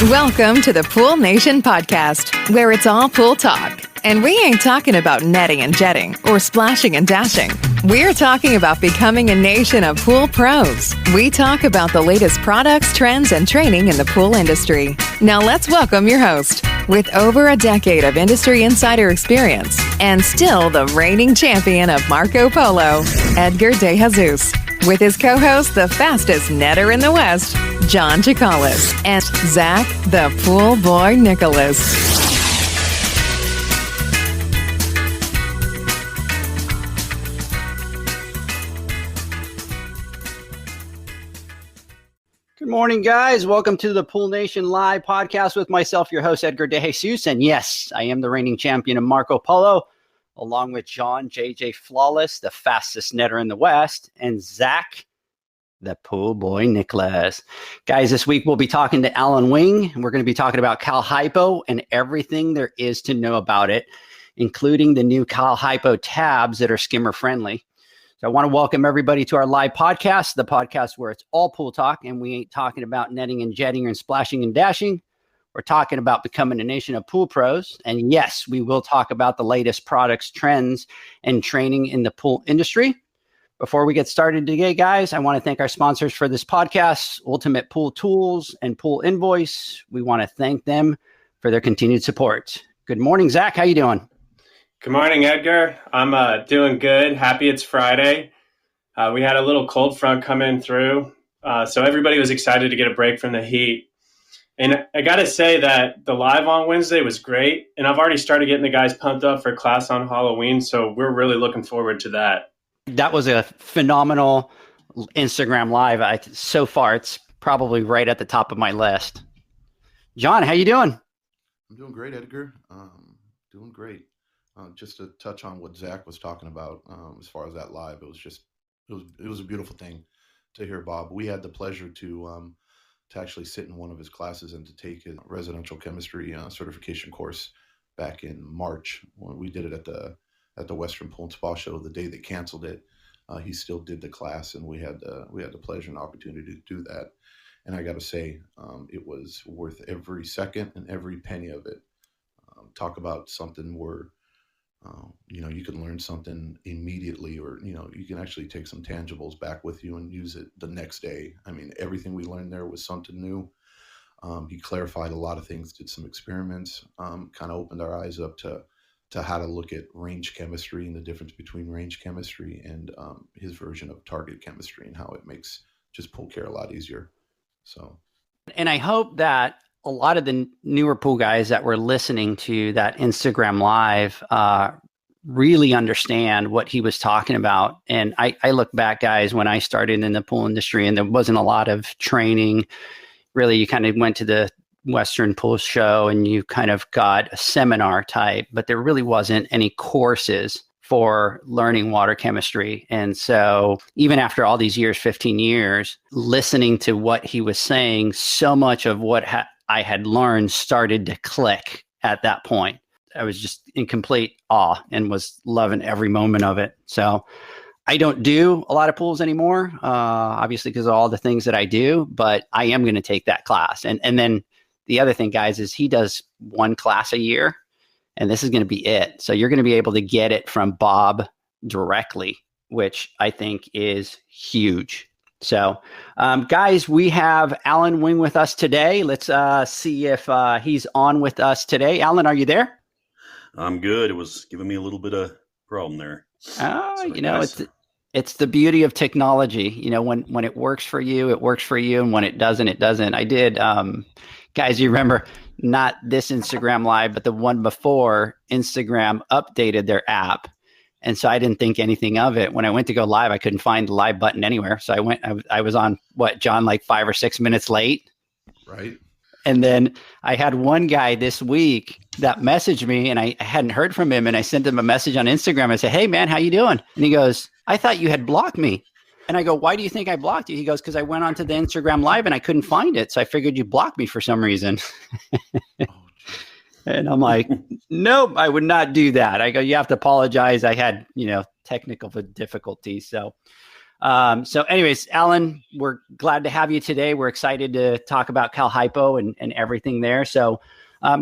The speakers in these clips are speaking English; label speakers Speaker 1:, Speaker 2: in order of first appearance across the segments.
Speaker 1: Welcome to the Pool Nation podcast, where it's all pool talk. And we ain't talking about netting and jetting or splashing and dashing. We're talking about becoming a nation of pool pros. We talk about the latest products, trends, and training in the pool industry. Now let's welcome your host, with over a decade of industry insider experience and still the reigning champion of Marco Polo, Edgar De Jesus. With his co-host, the fastest netter in the West, John Chicalis, and Zach, the pool boy Nicholas.
Speaker 2: Good morning, guys. Welcome to the Pool Nation Live podcast with myself, your host, Edgar De Jesus. And yes, I am the reigning champion of Marco Polo, along with John, JJ Flawless, the fastest netter in the West, and Zach, the pool boy Nicholas. Guys, this week we'll be talking to Alan Wing, and we're going to be talking about Cal Hypo and everything there is to know about it, including the new Cal Hypo tabs that are skimmer friendly. So I want to welcome everybody to our live podcast, the podcast where it's all pool talk, and we ain't talking about netting and jetting and splashing and dashing. We're talking about becoming a nation of pool pros. And yes, we will talk about the latest products, trends, and training in the pool industry. Before we get started today, guys, I want to thank our sponsors for this podcast, Ultimate Pool Tools and Pool Invoice. We want to thank them for their continued support. Good morning, Zach. How you doing?
Speaker 3: Good morning, Edgar. I'm doing good. Happy it's Friday. We had a little cold front come in through, so everybody was excited to get a break from the heat. And I got to say that the live on Wednesday was great, and I've already started getting the guys pumped up for class on Halloween, so we're really looking forward to that.
Speaker 2: That was a phenomenal Instagram Live. So far, it's probably right at the top of my list. John, how you doing?
Speaker 4: I'm doing great, Edgar. Doing great. Just to touch on what Zach was talking about, as far as that live, it was a beautiful thing to hear Bob. We had the pleasure to actually sit in one of his classes and to take his residential chemistry certification course back in March. When we did it at the Western Pool and Spa Show, the day they canceled it, he still did the class, and we had the pleasure and opportunity to do that. And I got to say, it was worth every second and every penny of it. Talk about something where you can learn something immediately, or, you can actually take some tangibles back with you and use it the next day. I mean, everything we learned there was something new. He clarified a lot of things, did some experiments, kind of opened our eyes up to how to look at range chemistry and the difference between range chemistry and his version of target chemistry, and how it makes just pool care a lot easier. So,
Speaker 2: and I hope that a lot of the newer pool guys that were listening to that Instagram Live really understand what he was talking about. And I look back, guys, when I started in the pool industry and there wasn't a lot of training. Really, you kind of went to the Western Pool Show and you kind of got a seminar type, but there really wasn't any courses for learning water chemistry. And so even after all these years, 15 years, listening to what he was saying, so much of what I had learned started to click at that point. I was just in complete awe and was loving every moment of it. So I don't do a lot of pools anymore, obviously because of all the things that I do, but I am going to take that class. And then the other thing, guys, is he does one class a year, and this is going to be it. So you're going to be able to get it from Bob directly, which I think is huge. So, guys, we have Alan Wing with us today. Let's see if he's on with us today. Alan, are you there?
Speaker 5: I'm good. It was giving me a little bit of problem there.
Speaker 2: It's the beauty of technology. When it works for you, it works for you. And when it doesn't, it doesn't. I did, guys, you remember not this Instagram Live, but the one before. Instagram updated their app. And so I didn't think anything of it. When I went to go live, I couldn't find the live button anywhere. So I was on John, like 5 or 6 minutes late.
Speaker 4: Right.
Speaker 2: And then I had one guy this week that messaged me, and I hadn't heard from him. And I sent him a message on Instagram. I said, "Hey man, how you doing?" And he goes, "I thought you had blocked me." And I go, "Why do you think I blocked you?" He goes, "Because I went onto the Instagram Live and I couldn't find it. So I figured you blocked me for some reason." And I'm like, "Nope, I would not do that." I go, "You have to apologize. I had, technical difficulties." So So anyways, Alan, we're glad to have you today. We're excited to talk about Cal Hypo and everything there. So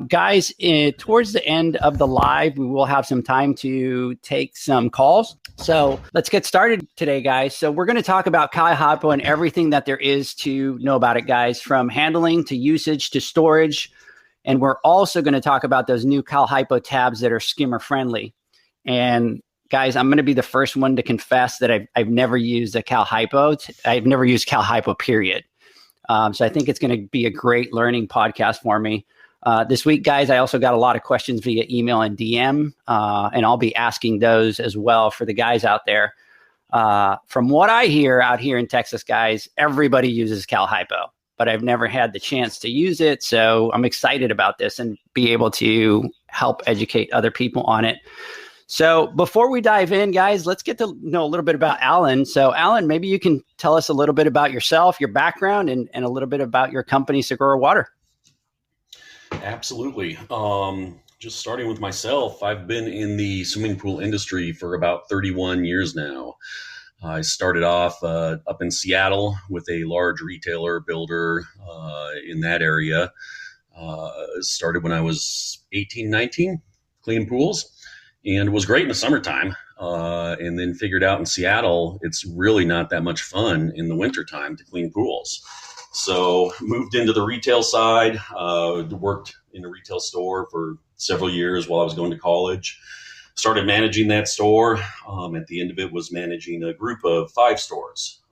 Speaker 2: guys, towards the end of the live, we will have some time to take some calls. So let's get started today, guys. So we're going to talk about Cow Hypo and everything that there is to know about it, guys, from handling to usage to storage. And we're also going to talk about those new Cal Hypo tabs that are skimmer friendly. And guys, I'm going to be the first one to confess that I've never used a Cal Hypo. I've never used Cal Hypo, period. So I think it's going to be a great learning podcast for me. This week, guys, I also got a lot of questions via email and DM, and I'll be asking those as well for the guys out there. From what I hear out here in Texas, guys, everybody uses Cal Hypo, but I've never had the chance to use it. So I'm excited about this and be able to help educate other people on it. So before we dive in, guys, let's get to know a little bit about Alan. So Alan, maybe you can tell us a little bit about yourself, your background, and a little bit about your company, Sigura Water.
Speaker 5: Absolutely. Just starting with myself, I've been in the swimming pool industry for about 31 years now. I started off up in Seattle with a large retailer builder in that area. Started when I was 18, 19, cleaning pools. And it was great in the summertime, and then figured out in Seattle, it's really not that much fun in the wintertime to clean pools. So moved into the retail side, worked in a retail store for several years while I was going to college. Started managing that store. At the end of it was managing a group of 5 stores.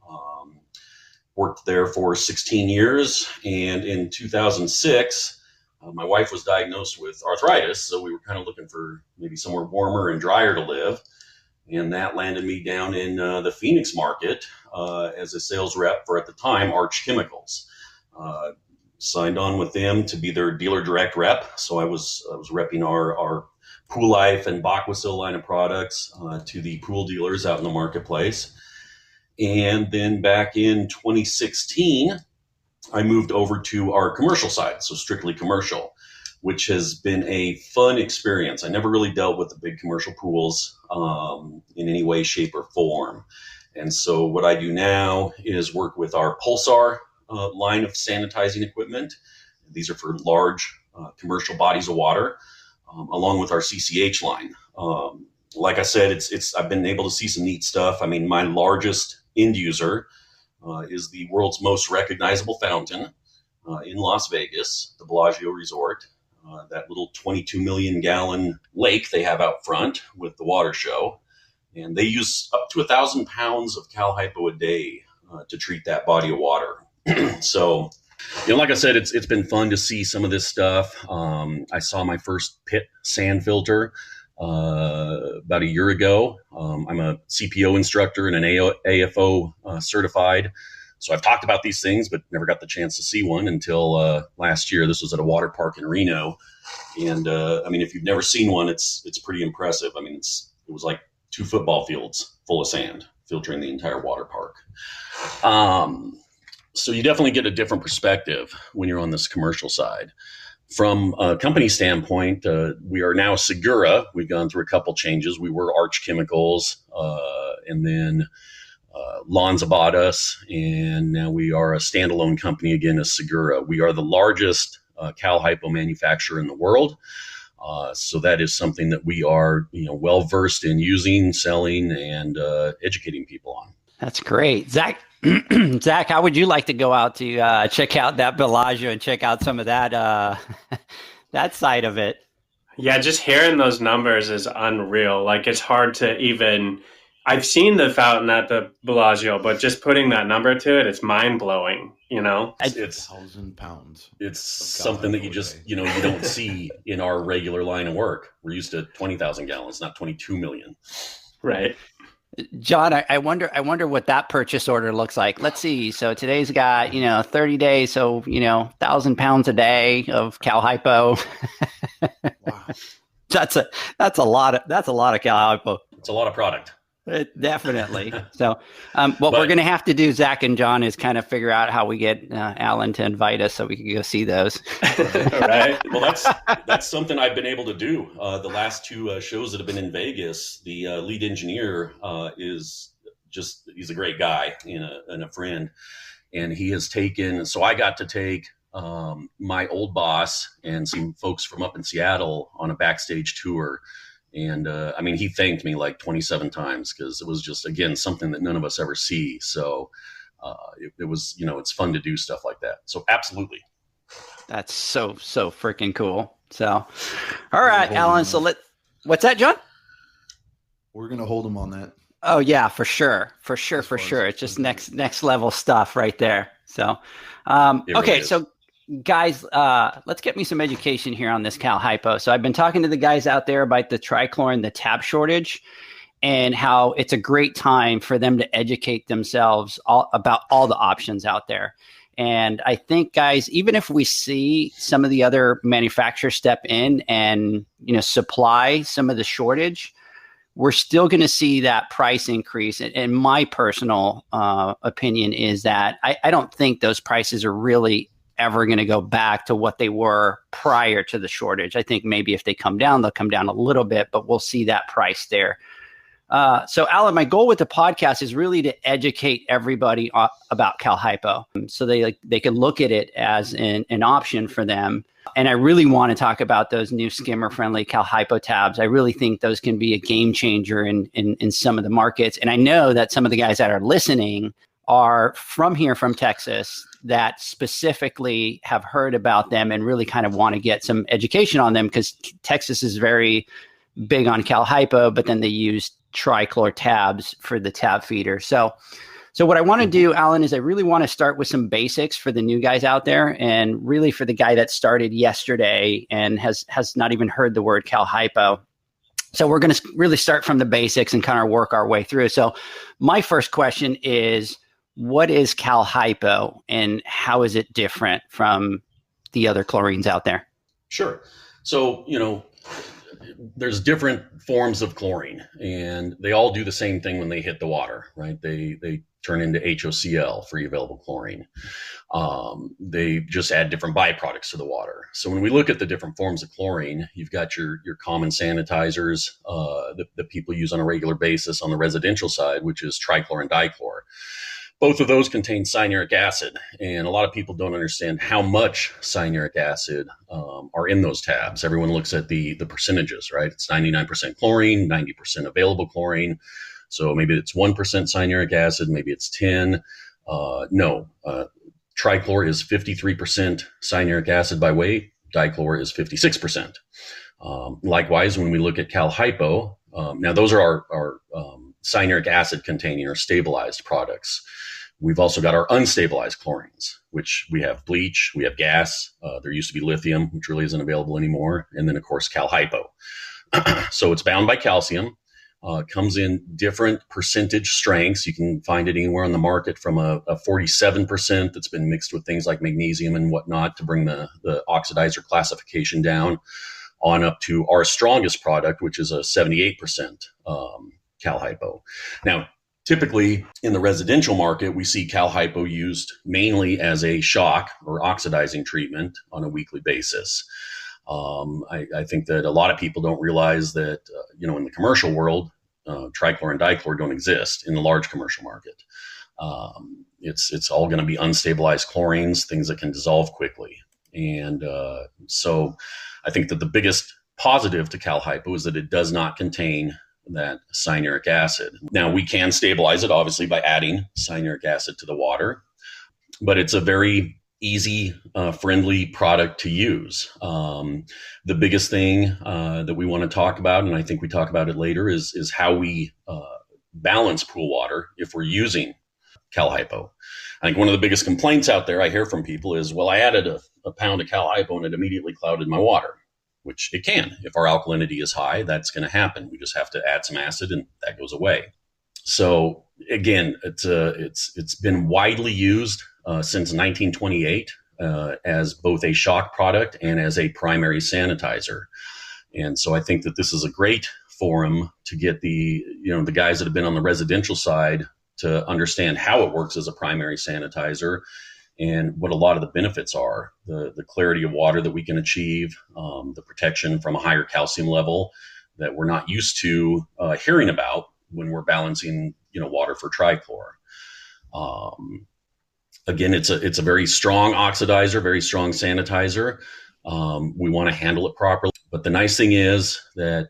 Speaker 5: Worked there for 16 years, and in 2006, my wife was diagnosed with arthritis, so we were kind of looking for maybe somewhere warmer and drier to live. And that landed me down in the Phoenix market as a sales rep for, at the time, Arch Chemicals. Signed on with them to be their dealer direct rep. So I was repping our Pool Life and Baquasil line of products to the pool dealers out in the marketplace. And then back in 2016, I moved over to our commercial side, so strictly commercial, which has been a fun experience. I never really dealt with the big commercial pools in any way, shape, or form. And so what I do now is work with our Pulsar line of sanitizing equipment. These are for large commercial bodies of water, along with our CCH line. Like I said, I've been able to see some neat stuff. I mean, my largest end user is the world's most recognizable fountain in Las Vegas, the Bellagio Resort. That little 22 million gallon lake they have out front with the water show. And they use up to 1,000 pounds of Cal Hypo a day to treat that body of water. So, like I said, it's been fun to see some of this stuff. I saw my first pit sand filter about a year ago. I'm a CPO instructor and an AFO certified. So I've talked about these things, but never got the chance to see one until last year. This was at a water park in Reno. And if you've never seen one, it's pretty impressive. I mean, it was like 2 football fields full of sand, filtering the entire water park. So you definitely get a different perspective when you're on this commercial side. From a company standpoint, we are now Sigura. We've gone through a couple changes. We were Arch Chemicals, and then Lonza bought us, and now we are a standalone company again as Sigura. We are the largest Cal Hypo manufacturer in the world. So that is something that we are, well versed in using, selling, and educating people on.
Speaker 2: That's great, Zach. Zach, how would you like to go out to check out that Bellagio and check out some of that that side of it?
Speaker 3: Yeah, just hearing those numbers is unreal. Like, it's hard to even. I've seen the fountain at the Bellagio, but just putting that number to it, it's mind blowing.
Speaker 5: It's
Speaker 4: 1,000 pounds.
Speaker 5: It's something that you just you don't see in our regular line of work. We're used to 20,000 gallons, not 22 million.
Speaker 3: Right.
Speaker 2: John, I wonder what that purchase order looks like. Let's see. So today's got 30 days, so 1,000 pounds a day of Cal Hypo.
Speaker 4: Wow.
Speaker 2: That's a lot of Cal Hypo.
Speaker 5: It's a lot of product.
Speaker 2: Definitely. So what we're going to have to do, Zach and John, is kind of figure out how we get Alan to invite us so we can go see those.
Speaker 3: Right.
Speaker 5: Well, that's something I've been able to do. The last 2 shows that have been in Vegas, the lead engineer is he's a great guy and a friend. And he has taken, so I got to take my old boss and some folks from up in Seattle on a backstage tour. And I mean, he thanked me like 27 times because it was just, again, something that none of us ever see. So it was, it's fun to do stuff like that. So absolutely.
Speaker 2: That's so freaking cool. So, all right, Alan. So what's that, John?
Speaker 4: We're going to hold him on that.
Speaker 2: Oh yeah, for sure. It's just next level stuff right there. So, okay. So guys, let's get me some education here on this Cal Hypo. So I've been talking to the guys out there about the trichlor and the tab shortage and how it's a great time for them to educate themselves about all the options out there. And I think, guys, even if we see some of the other manufacturers step in and, supply some of the shortage, we're still going to see that price increase. And my personal opinion is that I don't think those prices are really ever going to go back to what they were prior to the shortage. I think maybe if they come down, they'll come down a little bit, but we'll see that price there. So Alan, my goal with the podcast is really to educate everybody about Cal Hypo, so they can look at it as an option for them. And I really want to talk about those new skimmer-friendly Cal Hypo tabs. I really think those can be a game changer in some of the markets. And I know that some of the guys that are listening are from Texas, that specifically have heard about them and really kind of want to get some education on them, because Texas is very big on Cal Hypo, but then they use trichlor tabs for the tab feeder. So what I want to do, Alan, is I really want to start with some basics for the new guys out there, and really for the guy that started yesterday and has not even heard the word Cal Hypo. So we're going to really start from the basics and kind of work our way through. So my first question is, what is Cal Hypo and how is it different from the other chlorines out there?
Speaker 5: Sure. So, there's different forms of chlorine, and they all do the same thing when they hit the water, right? They turn into HOCl, free available chlorine. They just add different byproducts to the water. So when we look at the different forms of chlorine, you've got your common sanitizers that people use on a regular basis on the residential side, which is trichlor and dichlor. Both of those contain cyanuric acid, and a lot of people don't understand how much cyanuric acid are in those tabs. Everyone looks at the percentages, right? It's 99% chlorine, 90% available chlorine. So maybe it's 1% cyanuric acid, maybe it's 10. No, trichlor is 53% cyanuric acid by weight. Dichlor is 56%. Likewise, when we look at Cal Hypo, now those are our cyanuric acid containing or stabilized products. We've also got our unstabilized chlorines, which we have bleach, we have gas. There used to be lithium, which really isn't available anymore. And then, of course, Cal Hypo. So it's bound by calcium, comes in different percentage strengths. You can find it anywhere on the market from a 47% that's been mixed with things like magnesium and whatnot to bring the oxidizer classification down, on up to our strongest product, which is a 78% Cal Hypo. Now, typically in the residential market, we see Cal Hypo used mainly as a shock or oxidizing treatment on a weekly basis. I think that a lot of people don't realize that, in the commercial world, trichlor and dichlor don't exist in the large commercial market. It's all going to be unstabilized chlorines, things that can dissolve quickly. And so I think that the biggest positive to Cal Hypo is that it does not contain that cyanuric acid. Now, we can stabilize it, obviously, by adding cyanuric acid to the water, but it's a very easy, friendly product to use. The biggest thing that we want to talk about, and I think we talk about it later, is how we balance pool water if we're using Cal Hypo. I think one of the biggest complaints out there I hear from people is, well, I added a pound of Cal Hypo and it immediately clouded my water, which it can. If our alkalinity is high, that's going to happen. We just have to add some acid and that goes away. So again, it's been widely used since 1928 as both a shock product and as a primary sanitizer. And so I think that this is a great forum to get the guys that have been on the residential side to understand how it works as a primary sanitizer and what a lot of the benefits are, the clarity of water that we can achieve, the protection from a higher calcium level that we're not used to hearing about when we're balancing, water for trichlor. Again, it's a very strong oxidizer, very strong sanitizer. We want to handle it properly. But the nice thing is that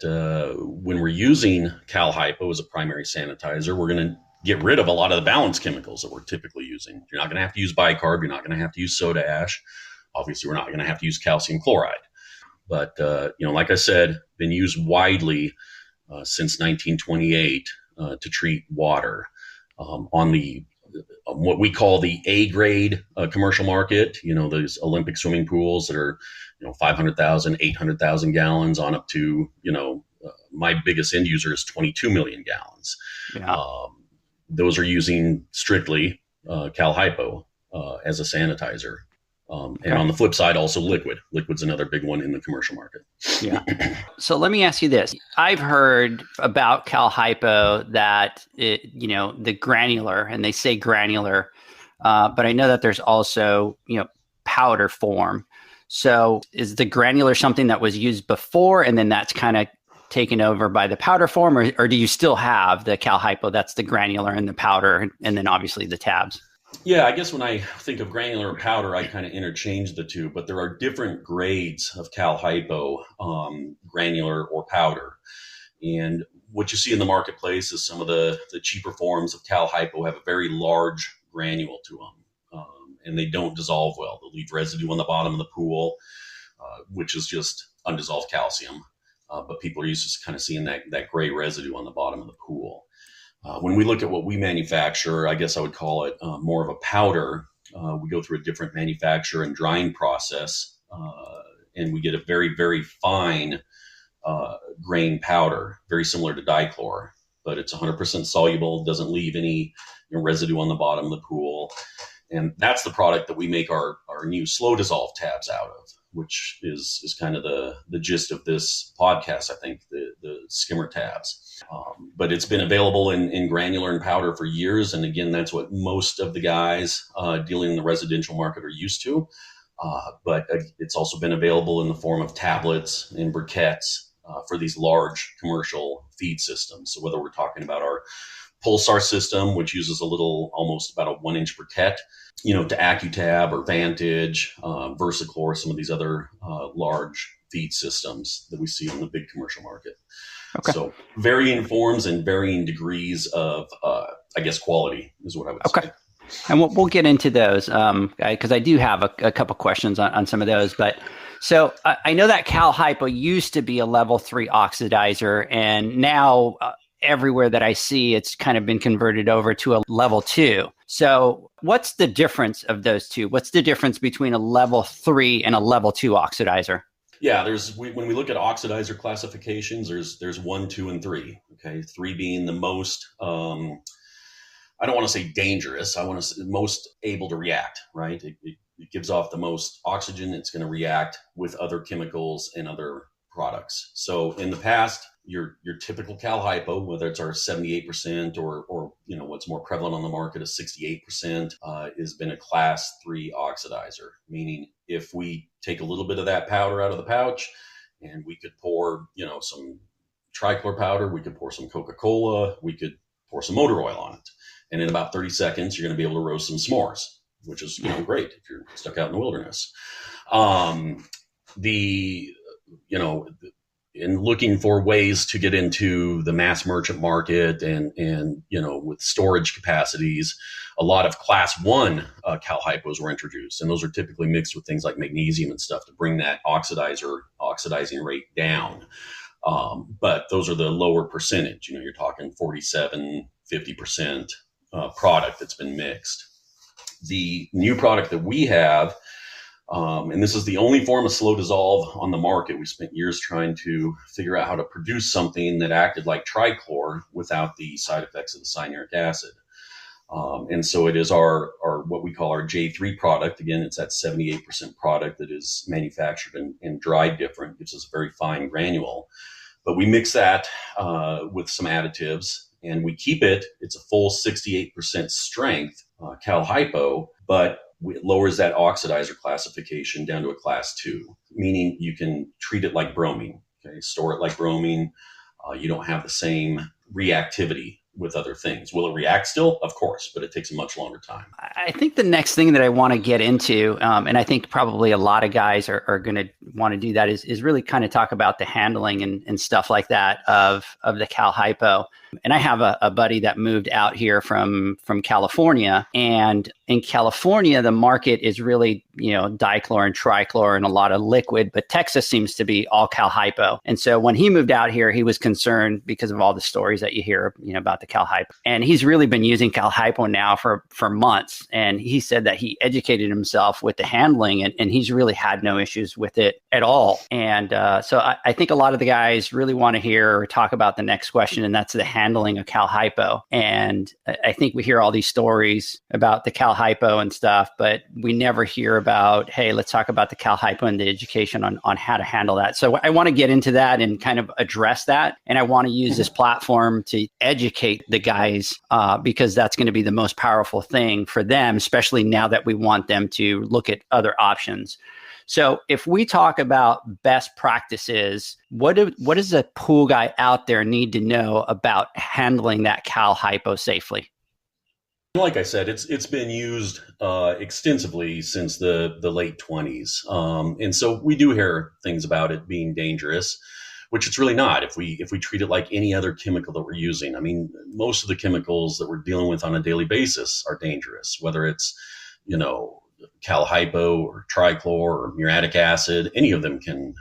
Speaker 5: when we're using Cal Hypo as a primary sanitizer, we're going to get rid of a lot of the balance chemicals that we're typically using. You're not going to have to use bicarb. You're not going to have to use soda ash. Obviously, we're not going to have to use calcium chloride. But, like I said, been used widely since 1928 to treat water on the what we call the A grade commercial market. Those Olympic swimming pools that are 500,000, 800,000 gallons on up to my biggest end user is 22 million gallons.
Speaker 2: Yeah.
Speaker 5: Those are using strictly Cal Hypo as a sanitizer. And on the flip side, also liquid. Liquid's another big one in the commercial market.
Speaker 2: Yeah. So let me ask you this. I've heard about Cal Hypo that, the granular, and they say granular, but I know that there's also, powder form. So is the granular something that was used before and then that's kind of taken over by the powder form, or do you still have the Cal Hypo that's the granular and the powder and then obviously the tabs?
Speaker 5: Yeah, I guess when I think of granular or powder, I kind of interchange the two, but there are different grades of Cal Hypo, granular or powder. And what you see in the marketplace is some of the cheaper forms of Cal Hypo have a very large granule to them, and they don't dissolve well. They'll leave residue on the bottom of the pool, which is just undissolved calcium. But people are used to kind of seeing that gray residue on the bottom of the pool. When we look at what we manufacture, I guess I would call it more of a powder. We go through a different manufacture and drying process, and we get a very, very fine grain powder, very similar to dichlor, but it's 100% soluble, doesn't leave any residue on the bottom of the pool. And that's the product that we make our new slow dissolve tabs out of, which is kind of the gist of this podcast, I think, the Skimmer Tabs. But it's been available in granular and powder for years. And again, that's what most of the guys dealing in the residential market are used to. But it's also been available in the form of tablets and briquettes for these large commercial feed systems. So whether we're talking about our Pulsar system, which uses almost about a 1-inch briquette, to AccuTab or Vantage, VersaChlor, some of these other large feed systems that we see on the big commercial market. Okay. So varying forms and varying degrees of, quality is what I would say.
Speaker 2: And we'll get into those because I do have a couple questions on some of those. But so I know that Cal Hypo used to be a level 3 oxidizer, and now everywhere that I see, it's kind of been converted over to a level 2. So what's the difference of those two? What's the difference between a level 3 and a level 2 oxidizer?
Speaker 5: Yeah, when we look at oxidizer classifications, there's 1, 2, and 3. Okay, 3 being the most, I don't want to say dangerous. I want to say most able to react. Right, it gives off the most oxygen. It's going to react with other chemicals and other products. So in the past, your typical Cal Hypo, whether it's our 78% or what's more prevalent on the market is 68%, has been a class 3 oxidizer, meaning if we take a little bit of that powder out of the pouch and we could pour some trichlor powder, we could pour some Coca-Cola, we could pour some motor oil on it, and in about 30 seconds you're going to be able to roast some s'mores, which is great if you're stuck out in the wilderness. In looking for ways to get into the mass merchant market and with storage capacities, a lot of class 1 Cal Hypos were introduced, and those are typically mixed with things like magnesium and stuff to bring that oxidizing rate down. But those are the lower percentage. You're talking 47, 50% product that's been mixed. The new product that we have, and this is the only form of slow dissolve on the market. We spent years trying to figure out how to produce something that acted like trichlor without the side effects of the cyanuric acid. And so it is our what we call our J3 product. Again, it's that 78% product that is manufactured and dried different, gives us a very fine granule. But we mix that with some additives and we keep it. It's a full 68% strength Cal Hypo, but it lowers that oxidizer classification down to a class 2, meaning you can treat it like bromine. Okay, store it like bromine. You don't have the same reactivity with other things. Will it react still? Of course, but it takes a much longer time.
Speaker 2: I think the next thing that I want to get into, and I think probably a lot of guys are going to want to do that, is really kind of talk about the handling and stuff like that of the Cal Hypo. And I have a buddy that moved out here from California, and in California, the market is really, dichlor and trichlor and a lot of liquid, but Texas seems to be all Cal Hypo. And so when he moved out here, he was concerned because of all the stories that you hear, about the Cal Hypo. And he's really been using Cal Hypo now for months. And he said that he educated himself with the handling, and he's really had no issues with it at all. And so I think a lot of the guys really want to hear or talk about the next question, and that's the handling of Cal Hypo. And I think we hear all these stories about the Cal Hypo and stuff, but we never hear about, hey, let's talk about the Cal Hypo and the education on how to handle that. So I want to get into that and kind of address that. And I want to use this platform to educate the guys because that's going to be the most powerful thing for them, especially now that we want them to look at other options. So if we talk about best practices, what does a pool guy out there need to know about handling that Cal Hypo safely?
Speaker 5: Like I said, it's been used extensively since the late 20s. And so we do hear things about it being dangerous, which it's really not if we treat it like any other chemical that we're using. I mean, most of the chemicals that we're dealing with on a daily basis are dangerous, whether it's, Cal Hypo or trichlor or muriatic acid. Any of them can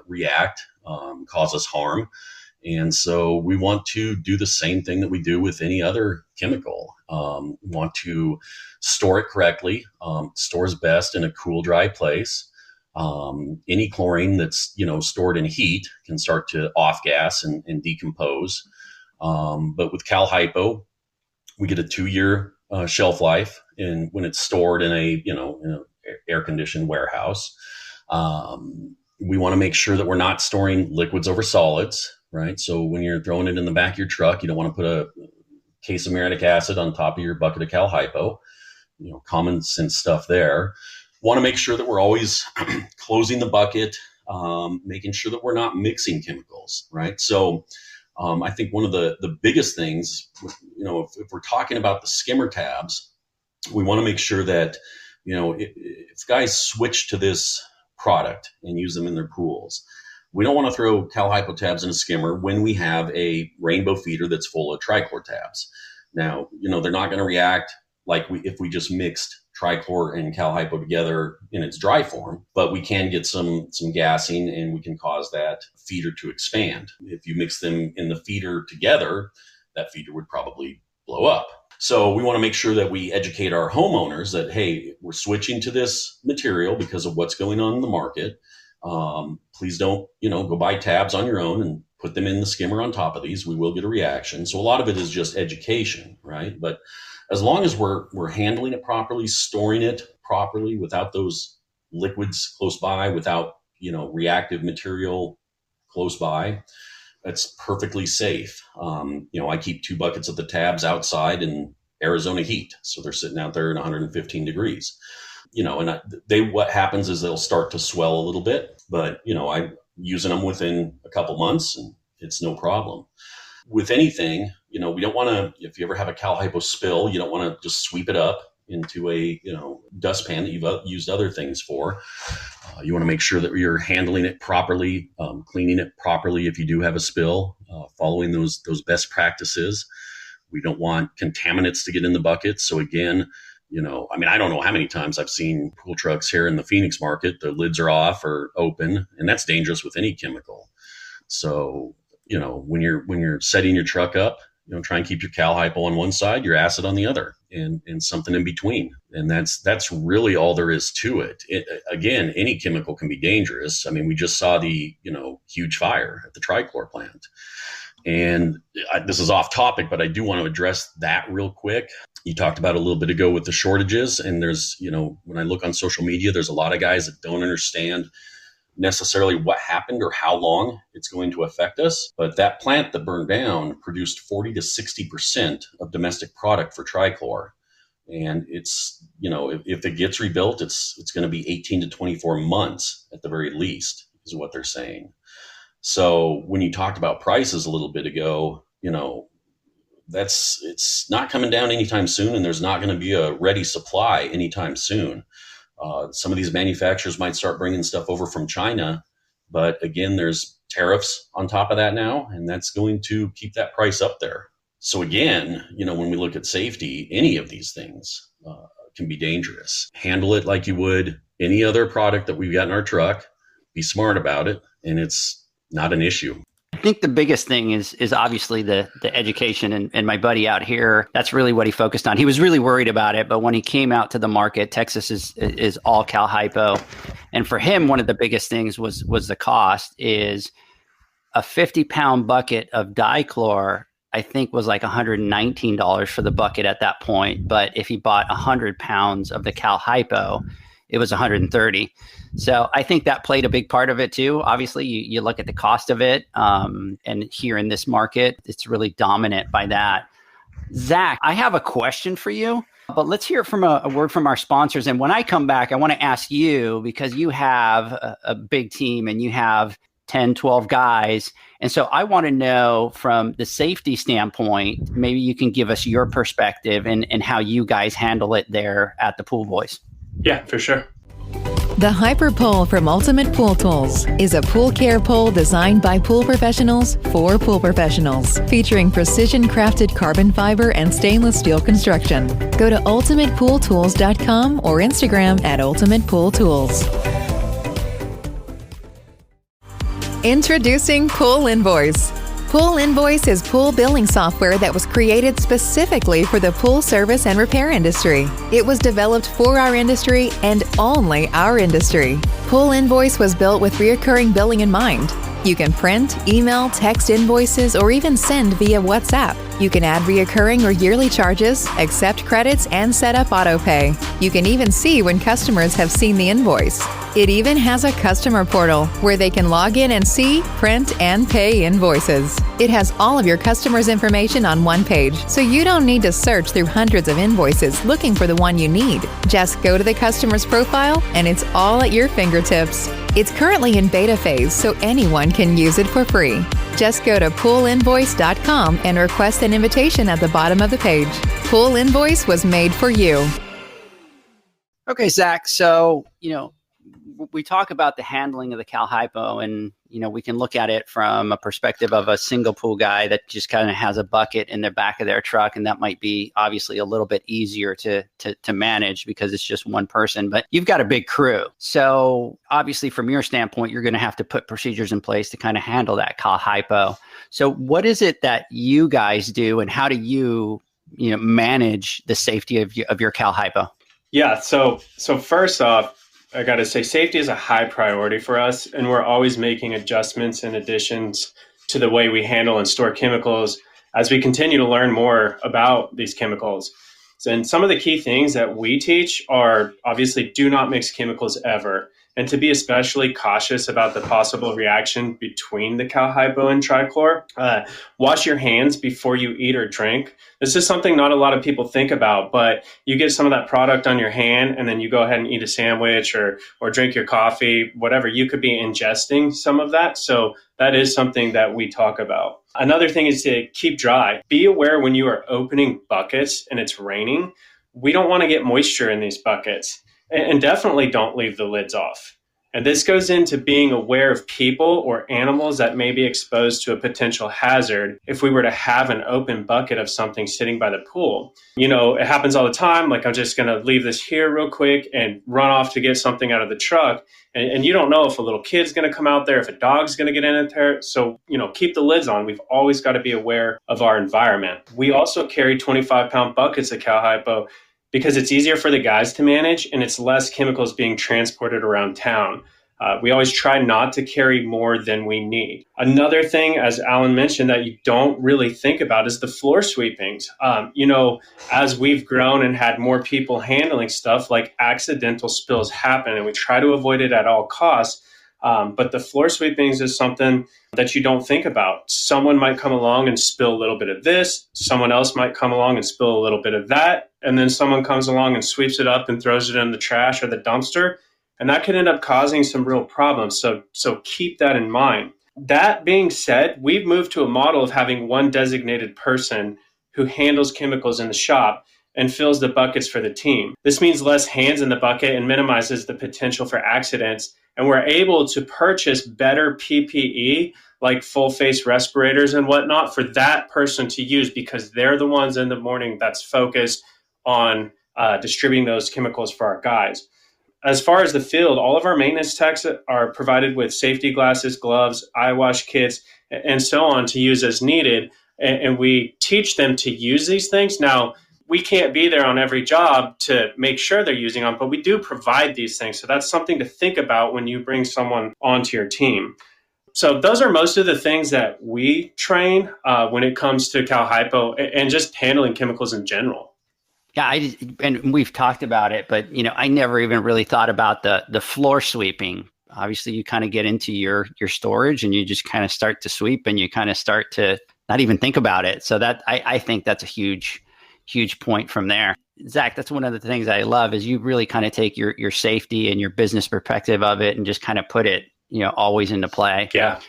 Speaker 5: react, cause us harm. And so we want to do the same thing that we do with any other chemical. We want to store it correctly. Stores best in a cool, dry place. Any chlorine that's stored in heat can start to off gas and decompose. But with Cal Hypo, we get a 2-year shelf life, and when it's stored in a air conditioned warehouse. We want to make sure that we're not storing liquids over solids, right? So when you're throwing it in the back of your truck, you don't want to put a case of muriatic acid on top of your bucket of Cal Hypo. Common sense stuff there. Want to make sure that we're always closing the bucket, making sure that we're not mixing chemicals, right? So I think one of the biggest things, if we're talking about the skimmer tabs, we want to make sure that, if guys switch to this product and use them in their pools, we don't want to throw Cal Hypo tabs in a skimmer when we have a rainbow feeder that's full of trichlor tabs. Now, they're not going to react like if we just mixed trichlor and Cal Hypo together in its dry form, but we can get some gassing, and we can cause that feeder to expand. If you mix them in the feeder together, that feeder would probably blow up. So we want to make sure that we educate our homeowners that, hey, we're switching to this material because of what's going on in the market. Please don't, go buy tabs on your own and put them in the skimmer on top of these. We will get a reaction. So a lot of it is just education, right? But as long as we're handling it properly, storing it properly without those liquids close by, without, reactive material close by, that's perfectly safe. I keep 2 buckets of the tabs outside in Arizona heat. So they're sitting out there in 115 degrees, and what happens is they'll start to swell a little bit, but, I'm using them within a couple months and it's no problem. With anything, we don't want to, if you ever have a Cal Hypo spill, you don't want to just sweep it up into a, dustpan that you've used other things for. You want to make sure that you're handling it properly, cleaning it properly if you do have a spill, following those best practices. We don't want contaminants to get in the bucket. So again, I don't know how many times I've seen pool trucks here in the Phoenix market, the lids are off or open, and that's dangerous with any chemical. So, when you're setting your truck up, try and keep your Cal Hypo on one side, your acid on the other, and something in between. And that's really all there is to it. Again, any chemical can be dangerous. I mean, we just saw the, huge fire at the trichlor plant. And this is off topic, but I do want to address that real quick. You talked about a little bit ago with the shortages. And there's, when I look on social media, there's a lot of guys that don't understand necessarily what happened or how long it's going to affect us. But that plant that burned down produced 40 to 60% of domestic product for trichlor. And it's, if it gets rebuilt, it's going to be 18 to 24 months at the very least, is what they're saying. So when you talked about prices a little bit ago, it's not coming down anytime soon, and there's not going to be a ready supply anytime soon. Some of these manufacturers might start bringing stuff over from China, but again, there's tariffs on top of that now, and that's going to keep that price up there. So again, when we look at safety, any of these things can be dangerous. Handle it like you would any other product that we've got in our truck. Be smart about it, and it's not an issue.
Speaker 2: I think the biggest thing is obviously the education, and my buddy out here, that's really what he focused on. He was really worried about it, but when he came out to the market, Texas is all Cal Hypo. And for him, one of the biggest things was the cost. Is a 50-pound bucket of dichlor, I think, was like $119 for the bucket at that point. But if he bought 100 pounds of the Cal Hypo, it was $130. So I think that played a big part of it too. Obviously, you look at the cost of it, and here in this market, it's really dominant by that. Zach, I have a question for you, but let's hear from a word from our sponsors. And when I come back, I want to ask you, because you have a big team and you have 10, 12 guys. And so I want to know from the safety standpoint, maybe you can give us your perspective and how you guys handle it there at the Pool Boys.
Speaker 3: Yeah, for sure.
Speaker 1: The Hyper Pole from Ultimate Pool Tools is a pool care pole designed by pool professionals for pool professionals, featuring precision-crafted carbon fiber and stainless steel construction. Go to ultimatepooltools.com or Instagram at Ultimate Pool Tools. Introducing Pool Invoice. Pool Invoice is pool billing software that was created specifically for the pool service and repair industry. It was developed for our industry and only our industry. Pool Invoice was built with recurring billing in mind. You can print, email, text invoices, or even send via WhatsApp. You can add reoccurring or yearly charges, accept credits, and set up autopay. You can even see when customers have seen the invoice. It even has a customer portal where they can log in and see, print, and pay invoices. It has all of your customers' information on one page, so you don't need to search through hundreds of invoices looking for the one you need. Just go to the customer's profile, and it's all at your fingertips. It's currently in beta phase, so anyone can use it for free. Just go to poolinvoice.com and request an invitation at the bottom of the page. Pool Invoice was made for you.
Speaker 2: Okay, Zach. So, we talk about the handling of the Cal Hypo, and, we can look at it from a perspective of a single pool guy that just kind of has a bucket in the back of their truck. And that might be obviously a little bit easier to manage because it's just one person, but you've got a big crew. So obviously from your standpoint, you're going to have to put procedures in place to kind of handle that Cal Hypo. So what is it that you guys do, and how do you manage the safety of your Cal Hypo?
Speaker 3: Yeah. So first off, I got to say safety is a high priority for us, and we're always making adjustments and additions to the way we handle and store chemicals as we continue to learn more about these chemicals. And some of the key things that we teach are obviously do not mix chemicals ever, and to be especially cautious about the possible reaction between the Cow Hypo and trichlor. Wash your hands before you eat or drink. This is something not a lot of people think about, but you get some of that product on your hand and then you go ahead and eat a sandwich or drink your coffee, whatever. You could be ingesting some of that. So that is something that we talk about. Another thing is to keep dry. Be aware when you are opening buckets and it's raining, we don't want to get moisture in these buckets. And definitely don't leave the lids off. And this goes into being aware of people or animals that may be exposed to a potential hazard if we were to have an open bucket of something sitting by the pool. It happens all the time. Like, I'm just going to leave this here real quick and run off to get something out of the truck. And you don't know if a little kid's going to come out there, if a dog's going to get in there. So, keep the lids on. We've always got to be aware of our environment. We also carry 25-pound buckets of Cal Hypo because it's easier for the guys to manage and it's less chemicals being transported around town. We always try not to carry more than we need. Another thing, as Alan mentioned, that you don't really think about is the floor sweepings. As we've grown and had more people handling stuff, like accidental spills happen, and we try to avoid it at all costs. But the floor sweepings is something that you don't think about. Someone might come along and spill a little bit of this. Someone else might come along and spill a little bit of that. And then someone comes along and sweeps it up and throws it in the trash or the dumpster. And that could end up causing some real problems. So keep that in mind. That being said, we've moved to a model of having one designated person who handles chemicals in the shop and fills the buckets for the team. This means less hands in the bucket and minimizes the potential for accidents. And we're able to purchase better PPE, like full face respirators and whatnot, for that person to use, because they're the ones in the morning that's focused on distributing those chemicals for our guys. As far as the field, all of our maintenance techs are provided with safety glasses, gloves, eye wash kits, and so on to use as needed. And we teach them to use these things. Now, we can't be there on every job to make sure they're using them, but we do provide these things. So that's something to think about when you bring someone onto your team. So those are most of the things that we train when it comes to Cal Hypo and just handling chemicals in general.
Speaker 2: Yeah, and we've talked about it, but I never even really thought about the floor sweeping. Obviously, you kind of get into your storage and you just kind of start to sweep, and you kind of start to not even think about it. So that I think that's a huge point from there. Zach, that's one of the things I love is you really kind of take your safety and your business perspective of it and just kind of put it, always into play.
Speaker 3: Yeah.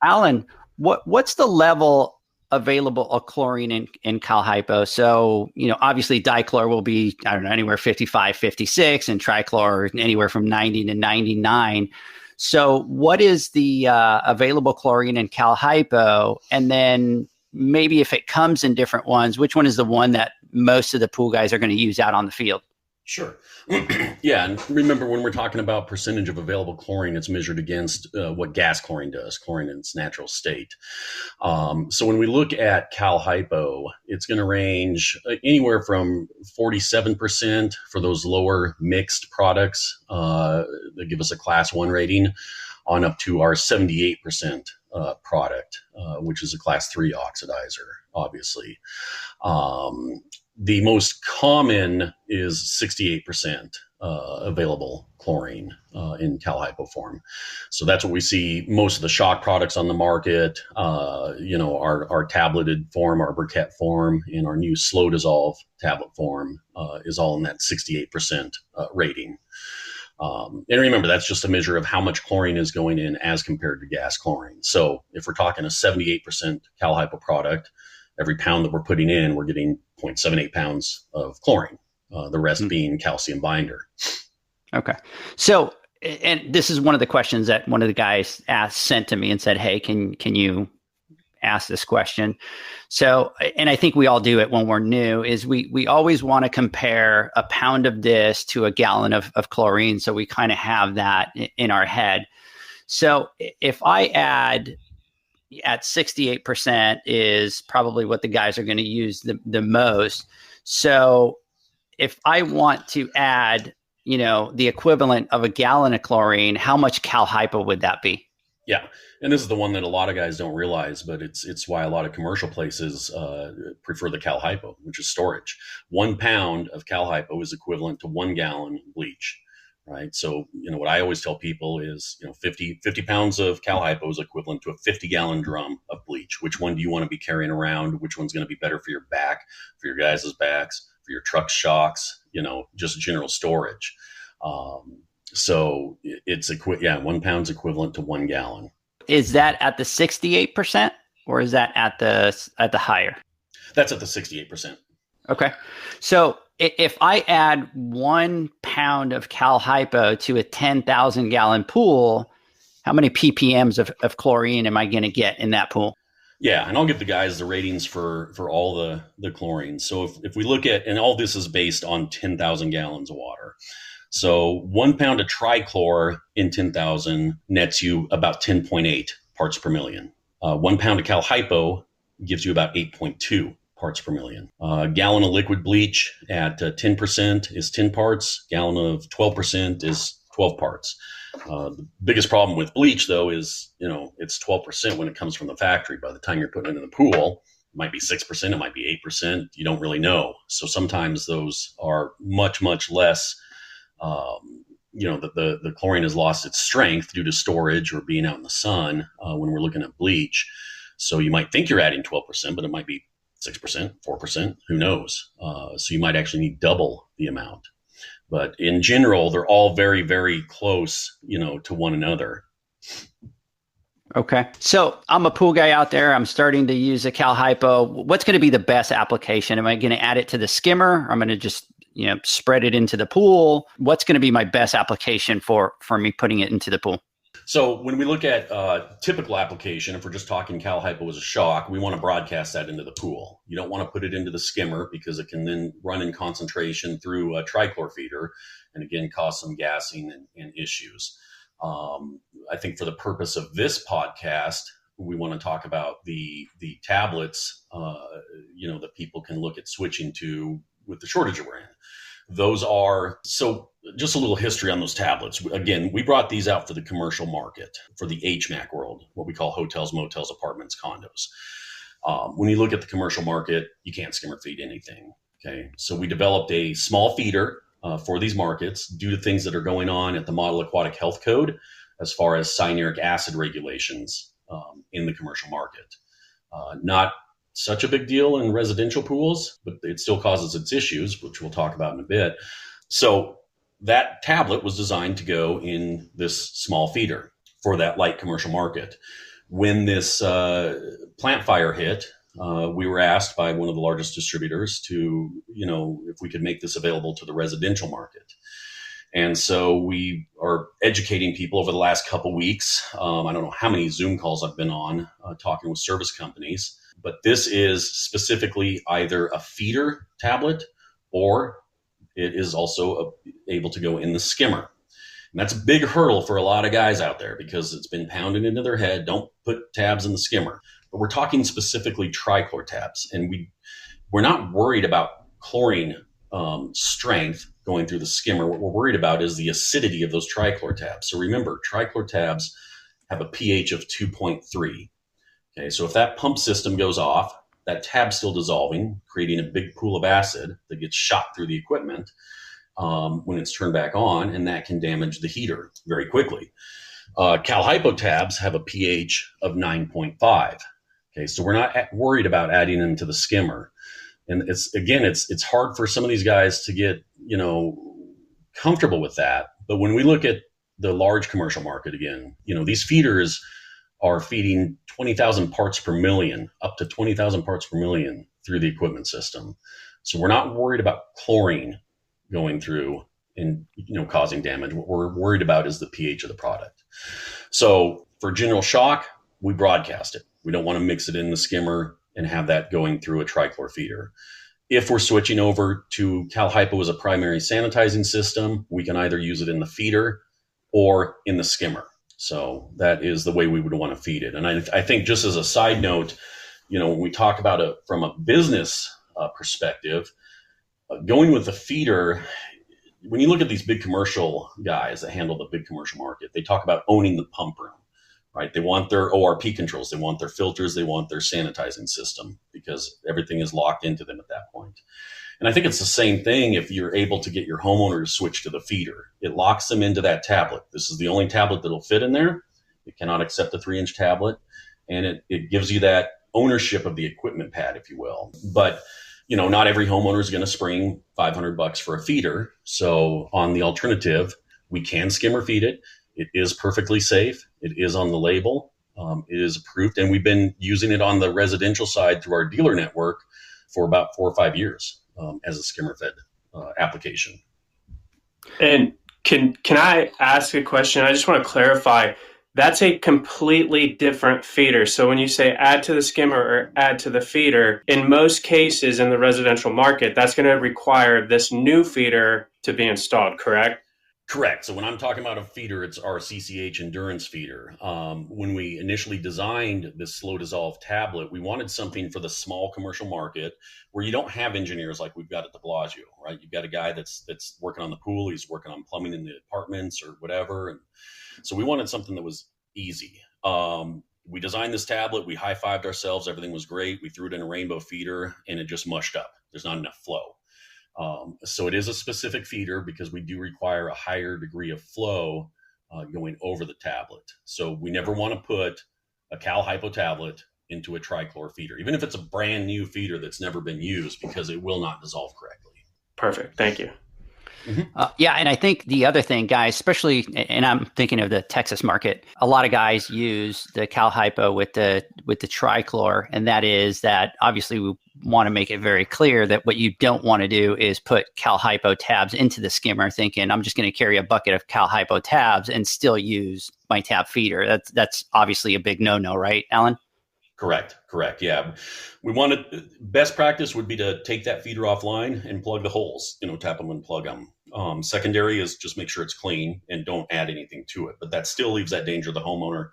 Speaker 2: Alan, what's the level available of chlorine in Cal Hypo? So, obviously dichlor will be, I don't know, anywhere 55, 56, and trichlor anywhere from 90 to 99. So what is the available chlorine in Cal Hypo? And then maybe if it comes in different ones, which one is the one that most of the pool guys are going to use out on the field?
Speaker 5: Sure. Yeah. And remember, when we're talking about percentage of available chlorine, it's measured against what gas chlorine does, chlorine in its natural state. So when we look at Cal Hypo, it's going to range anywhere from 47% for those lower mixed products that give us a class 1 rating, on up to our 78% product, which is a class 3 oxidizer, obviously. The most common is 68% available chlorine in Cal Hypo form. So that's what we see most of the shock products on the market, our tableted form, our briquette form, and our new slow dissolve tablet form is all in that 68% rating. And remember, that's just a measure of how much chlorine is going in as compared to gas chlorine. So if we're talking a 78% Cal Hypo product, every pound that we're putting in, we're getting 0.78 pounds of chlorine, the rest being calcium binder. Okay.
Speaker 2: So, and this is one of the questions that one of the guys sent to me and said, hey, can you ask this question? So, and I think we all do it when we're new, is we always want to compare a pound of this to a gallon of chlorine. So we kind of have that in our head. So if I add at 68% is probably what the guys are going to use the most. So if I want to add, the equivalent of a gallon of chlorine, how much Cal Hypo would that be?
Speaker 5: Yeah. And this is the one that a lot of guys don't realize, but it's why a lot of commercial places prefer the Cal Hypo, which is storage. 1 pound of Cal Hypo is equivalent to 1 gallon bleach. Right. So, what I always tell people is, 50 pounds of Cal Hypo is equivalent to a 50-gallon drum of bleach. Which one do you want to be carrying around? Which one's going to be better for your back, for your guys' backs, for your truck shocks, just general storage. So it's 1 pound's equivalent to 1 gallon.
Speaker 2: Is that at the 68% or is that at the higher?
Speaker 5: That's at the 68%.
Speaker 2: Okay. So if I add 1 pound of Cal Hypo to a 10,000 gallon pool, how many ppms of chlorine am I going to get in that pool?
Speaker 5: Yeah, and I'll give the guys the ratings for all the chlorine. So if we look at, and all this is based on 10,000 gallons of water. So 1 pound of trichlor in 10,000 nets you about 10.8 parts per million. 1 pound of Cal Hypo gives you about 8.2 parts per million. A gallon of liquid bleach at 10% is 10 parts. Gallon of 12% is 12 parts. The biggest problem with bleach, though, is, it's 12% when it comes from the factory. By the time you're putting it in the pool, it might be 6%, it might be 8%. You don't really know. So sometimes those are much, much less. The chlorine has lost its strength due to storage or being out in the sun when we're looking at bleach. So you might think you're adding 12%, but it might be 6%, 4%, who knows? So you might actually need double the amount. But in general, they're all very, very close, to one another.
Speaker 2: Okay. So I'm a pool guy out there. I'm starting to use a Cal Hypo. What's going to be the best application? Am I going to add it to the skimmer? I'm going to just, spread it into the pool. What's going to be my best application for me putting it into the pool?
Speaker 5: So when we look at typical application, if we're just talking Cal Hypo as a shock, we want to broadcast that into the pool. You don't want to put it into the skimmer because it can then run in concentration through a trichlor feeder and again cause some gassing and issues. I think for the purpose of this podcast, we want to talk about the tablets, that people can look at switching to with the shortage that we're in. Those are, so just a little history on those tablets. Again, we brought these out for the commercial market, for the HMAC world, what we call hotels, motels, apartments, condos. When you look at the commercial market, you can't skimmer feed anything. Okay. So we developed a small feeder for these markets due to things that are going on at the Model Aquatic Health Code as far as cyanuric acid regulations in the commercial market. Not such a big deal in residential pools, but it still causes its issues, which we'll talk about in a bit. So that tablet was designed to go in this small feeder for that light commercial market. When this plant fire hit, we were asked by one of the largest distributors to, if we could make this available to the residential market. And so we are educating people over the last couple weeks. I don't know how many Zoom calls I've been on talking with service companies, but this is specifically either a feeder tablet or it is also able to go in the skimmer. And that's a big hurdle for a lot of guys out there because it's been pounded into their head. Don't put tabs in the skimmer. But we're talking specifically trichlor tabs. And we're not worried about chlorine strength going through the skimmer. What we're worried about is the acidity of those trichlor tabs. So remember, trichlor tabs have a pH of 2.3. Okay, so if that pump system goes off, that tab's still dissolving, creating a big pool of acid that gets shot through the equipment when it's turned back on, and that can damage the heater very quickly. Cal Hypo tabs have a pH of 9.5. Okay, so we're not worried about adding them to the skimmer. And it's hard for some of these guys to get, comfortable with that. But when we look at the large commercial market again, these feeders are feeding 20,000 parts per million, up to 20,000 parts per million through the equipment system. So we're not worried about chlorine going through and, causing damage. What we're worried about is the pH of the product. So for general shock, we broadcast it. We don't want to mix it in the skimmer and have that going through a trichlor feeder. If we're switching over to Cal Hypo as a primary sanitizing system, we can either use it in the feeder or in the skimmer. So that is the way we would want to feed it. And I think just as a side note, when we talk about it from a business perspective, going with the feeder, when you look at these big commercial guys that handle the big commercial market, they talk about owning the pump room. Right? They want their ORP controls. They want their filters. They want their sanitizing system because everything is locked into them at that point. And I think it's the same thing if you're able to get your homeowner to switch to the feeder. It locks them into that tablet. This is the only tablet that'll fit in there. It cannot accept a 3-inch tablet. And it gives you that ownership of the equipment pad, if you will. But, not every homeowner is going to spring $500 for a feeder. So on the alternative, we can skimmer feed it. It is perfectly safe. It is on the label. It is approved. And we've been using it on the residential side through our dealer network for about 4 or 5 years as a skimmer fed application.
Speaker 3: And can I ask a question? I just want to clarify. That's a completely different feeder. So when you say add to the skimmer or add to the feeder, in most cases in the residential market, that's going to require this new feeder to be installed, correct?
Speaker 5: Correct. So when I'm talking about a feeder, it's our Cch Endurance Feeder. When we initially designed this slow dissolve tablet, we wanted something for the small commercial market where you don't have engineers like we've got at the Bellagio, right? You've got a guy that's working on the pool, he's working on plumbing in the apartments or whatever. And so we wanted something that was easy. We designed this tablet, we high-fived ourselves, everything was great. We threw it in a rainbow feeder and it just mushed up. There's not enough flow. So it is a specific feeder because we do require a higher degree of flow going over the tablet. So we never want to put a Cal Hypo tablet into a trichlor feeder, even if it's a brand new feeder that's never been used, because it will not dissolve correctly.
Speaker 3: Perfect. Thank you.
Speaker 2: Yeah, and I think the other thing, guys, especially, and I'm thinking of the Texas market, a lot of guys use the Cal Hypo with the trichlor, and that is that obviously we want to make it very clear that what you don't want to do is put Cal Hypo tabs into the skimmer, thinking I'm just going to carry a bucket of Cal Hypo tabs and still use my tab feeder. That's obviously a big no-no, right, Alan?
Speaker 5: Correct. Yeah. Best practice would be to take that feeder offline and plug the holes, tap them and plug them. Secondary is just make sure it's clean and don't add anything to it. But that still leaves that danger of the homeowner,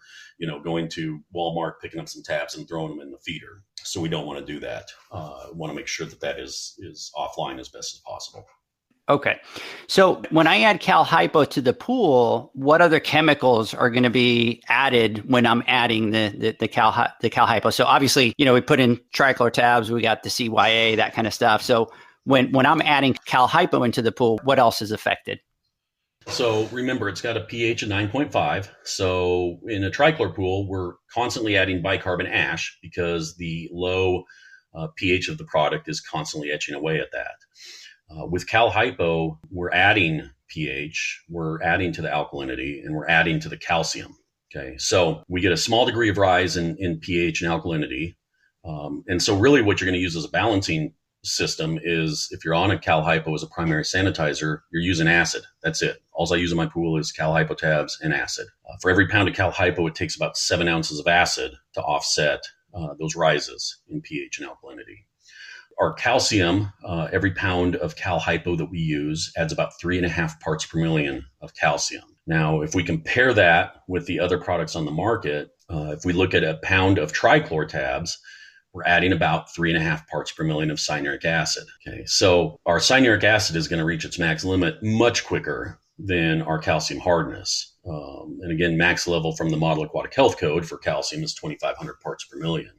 Speaker 5: going to Walmart, picking up some tabs and throwing them in the feeder. So we don't want to do that. Want to make sure that is offline as best as possible.
Speaker 2: Okay. So when I add Cal Hypo to the pool, what other chemicals are going to be added when I'm adding the Cal Hypo? So obviously, we put in trichlor tabs, we got the CYA, that kind of stuff. So when I'm adding Cal Hypo into the pool, what else is affected?
Speaker 5: So remember, it's got a pH of 9.5. So in a trichlor pool, we're constantly adding bicarbon ash because the low pH of the product is constantly etching away at that. With Cal Hypo, we're adding pH, we're adding to the alkalinity, and we're adding to the calcium. Okay, so we get a small degree of rise in pH and alkalinity. And so really what you're going to use as a balancing system is if you're on a Cal Hypo as a primary sanitizer, you're using acid. That's it. All I use in my pool is Cal Hypo tabs and acid. For every pound of Cal Hypo, it takes about 7 ounces of acid to offset those rises in pH and alkalinity. Our calcium, every pound of Cal Hypo that we use adds about 3.5 parts per million of calcium. Now, if we compare that with the other products on the market, if we look at a pound of trichlor tabs, we're adding about 3.5 parts per million of cyanuric acid. Okay, so our cyanuric acid is going to reach its max limit much quicker than our calcium hardness. And again, max level from the Model Aquatic Health Code for calcium is 2,500 parts per million.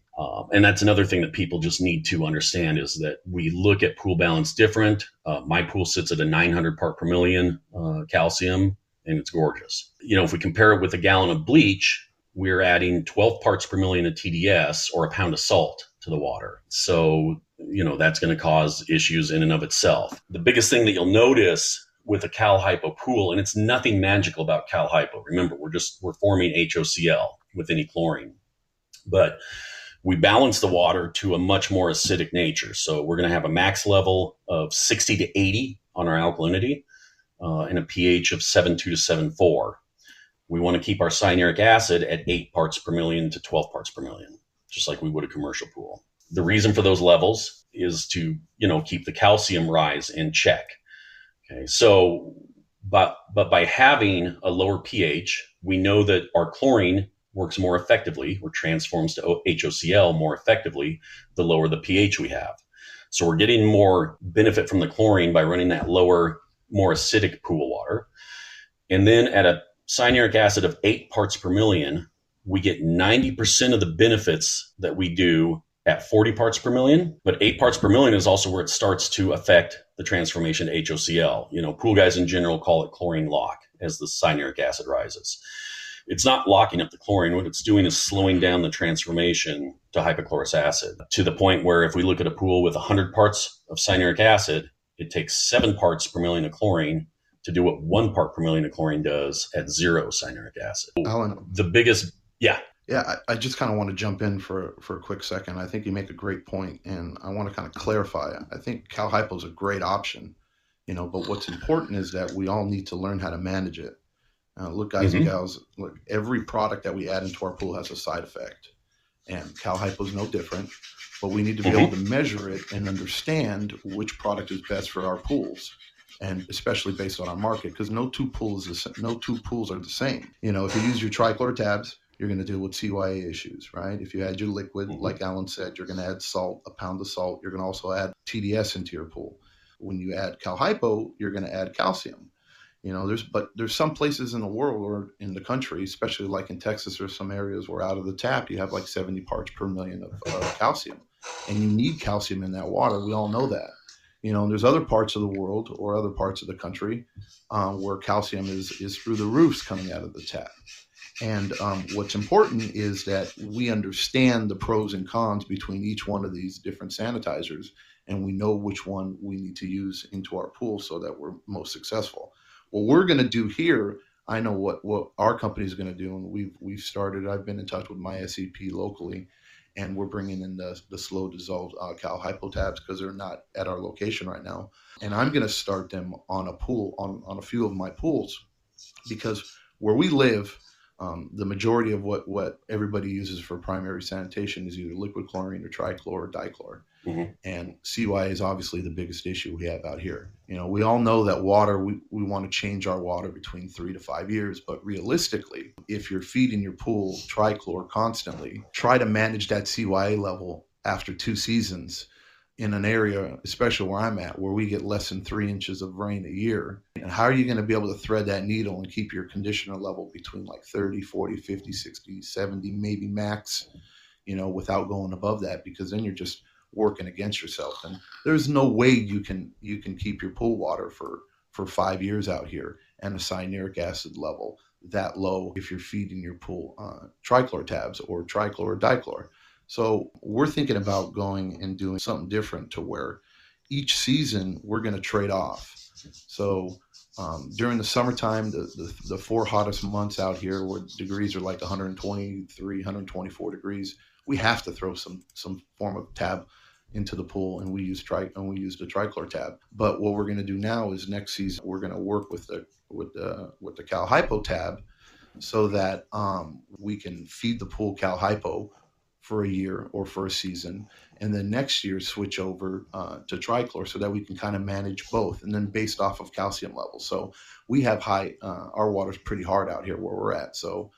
Speaker 5: And that's another thing that people just need to understand is that we look at pool balance different. My pool sits at a 900 part per million calcium, and it's gorgeous. If we compare it with a gallon of bleach, we're adding 12 parts per million of TDS or a pound of salt to the water. So, that's going to cause issues in and of itself. The biggest thing that you'll notice with a Cal Hypo pool, and it's nothing magical about Cal Hypo. Remember, we're forming HOCl with any chlorine, but we balance the water to a much more acidic nature. So we're going to have a max level of 60 to 80 on our alkalinity and a pH of 7.2 to 7.4. We want to keep our cyanuric acid at 8 parts per million to 12 parts per million, just like we would a commercial pool. The reason for those levels is to, keep the calcium rise in check. Okay, so but by having a lower pH, we know that our chlorine works more effectively or transforms to HOCl more effectively the lower the pH we have. So we're getting more benefit from the chlorine by running that lower, more acidic pool water. And then at a cyanuric acid of 8 parts per million, we get 90% of the benefits that we do at 40 parts per million. But 8 parts per million is also where it starts to affect the transformation to HOCl. Pool guys in general call it chlorine lock as the cyanuric acid rises. It's not locking up the chlorine. What it's doing is slowing down the transformation to hypochlorous acid to the point where if we look at a pool with 100 parts of cyanuric acid, it takes 7 parts per million of chlorine to do what 1 part per million of chlorine does at 0 cyanuric acid.
Speaker 4: Alan,
Speaker 5: Yeah,
Speaker 4: I just kind of want to jump in for a quick second. I think you make a great point, and I want to kind of clarify. I think Cal Hypo is a great option, but what's important is that we all need to learn how to manage it. Look, guys and gals, look, every product that we add into our pool has a side effect. And Cal Hypo is no different, but we need to be able to measure it and understand which product is best for our pools, and especially based on our market, because no two pools are the same. If you use your trichlor tabs, you're going to deal with CYA issues, right? If you add your liquid, like Alan said, you're going to add salt, a pound of salt. You're going to also add TDS into your pool. When you add Cal Hypo, you're going to add calcium. There's some places in the world or in the country, especially like in Texas or some areas where out of the tap you have like 70 parts per million of calcium, and you need calcium in that water. We all know that. There's other parts of the world or other parts of the country where calcium is through the roofs coming out of the tap. And what's important is that we understand the pros and cons between each one of these different sanitizers, and we know which one we need to use into our pool so that we're most successful. What we're going to do here, I know what our company is going to do, and we've started. I've been in touch with my SEP locally, and we're bringing in the slow dissolve Cal Hypo tabs because they're not at our location right now. And I'm going to start them on a pool, on a few of my pools, because where we live, the majority of what everybody uses for primary sanitation is either liquid chlorine or trichlor or dichlor. Mm-hmm. And CY is obviously the biggest issue we have out here. We all know that water, we want to change our water between 3 to 5 years, but realistically, if you're feeding your pool trichlor constantly, try to manage that CYA level after 2 seasons in an area, especially where I'm at, where we get less than 3 inches of rain a year. And how are you going to be able to thread that needle and keep your conditioner level between like 30, 40, 50, 60, 70, maybe max, without going above that? Because then you're just working against yourself. And there's no way you can keep your pool water for 5 years out here and a cyanuric acid level that low if you're feeding your pool trichlor tabs or trichlor or dichlor. So we're thinking about going and doing something different to where each season we're going to trade off. So during the summertime, the 4 hottest months out here where degrees are like 123, 124 degrees, we have to throw some form of tab into the pool, and we use the trichlor tab. But what we're going to do now is next season we're going to work with the Cal Hypo tab so that we can feed the pool Cal Hypo for a year or for a season, and then next year switch over to trichlor so that we can kind of manage both, and then based off of calcium levels. So we have our water's pretty hard out here where we're at. So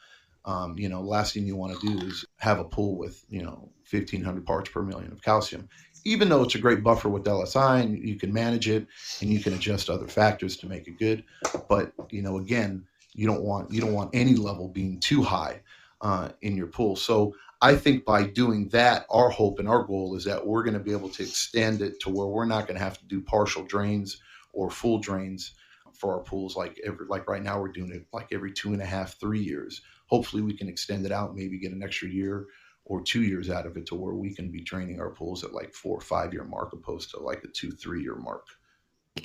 Speaker 4: last thing you want to do is have a pool with 1,500 parts per million of calcium. Even though it's a great buffer with LSI and you can manage it and you can adjust other factors to make it good, but again, you don't want any level being too high in your pool. So I think by doing that, our hope and our goal is that we're going to be able to extend it to where we're not going to have to do partial drains or full drains for our pools like right now we're doing it like every 2.5, 3 years. Hopefully we can extend it out, maybe get an extra year or 2 years out of it to where we can be draining our pools at like 4 or 5 year mark opposed to like a 2-3 year mark.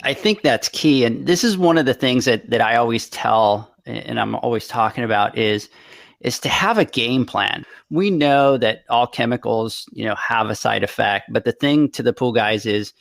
Speaker 2: I think that's key. And this is one of the things that I always tell, and I'm always talking about is to have a game plan. We know that all chemicals, have a side effect, but the thing to the pool guys is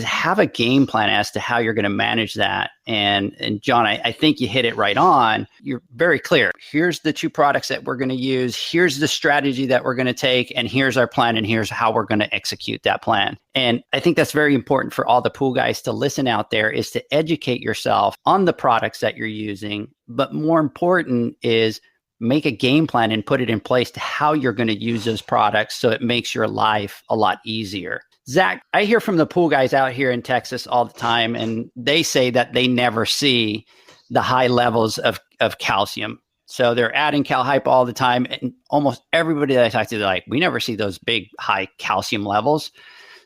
Speaker 2: have a game plan as to how you're going to manage that. And John, I think you hit it right on. You're very clear. Here's the 2 products that we're going to use. Here's the strategy that we're going to take. And here's our plan. And here's how we're going to execute that plan. And I think that's very important for all the pool guys to listen out there, is to educate yourself on the products that you're using. But more important is make a game plan and put it in place to how you're going to use those products so it makes your life a lot easier. Zach, I hear from the pool guys out here in Texas all the time, and they say that they never see the high levels of calcium. So they're adding Cal Hypo all the time, and almost everybody that I talk to, they're like, we never see those big high calcium levels.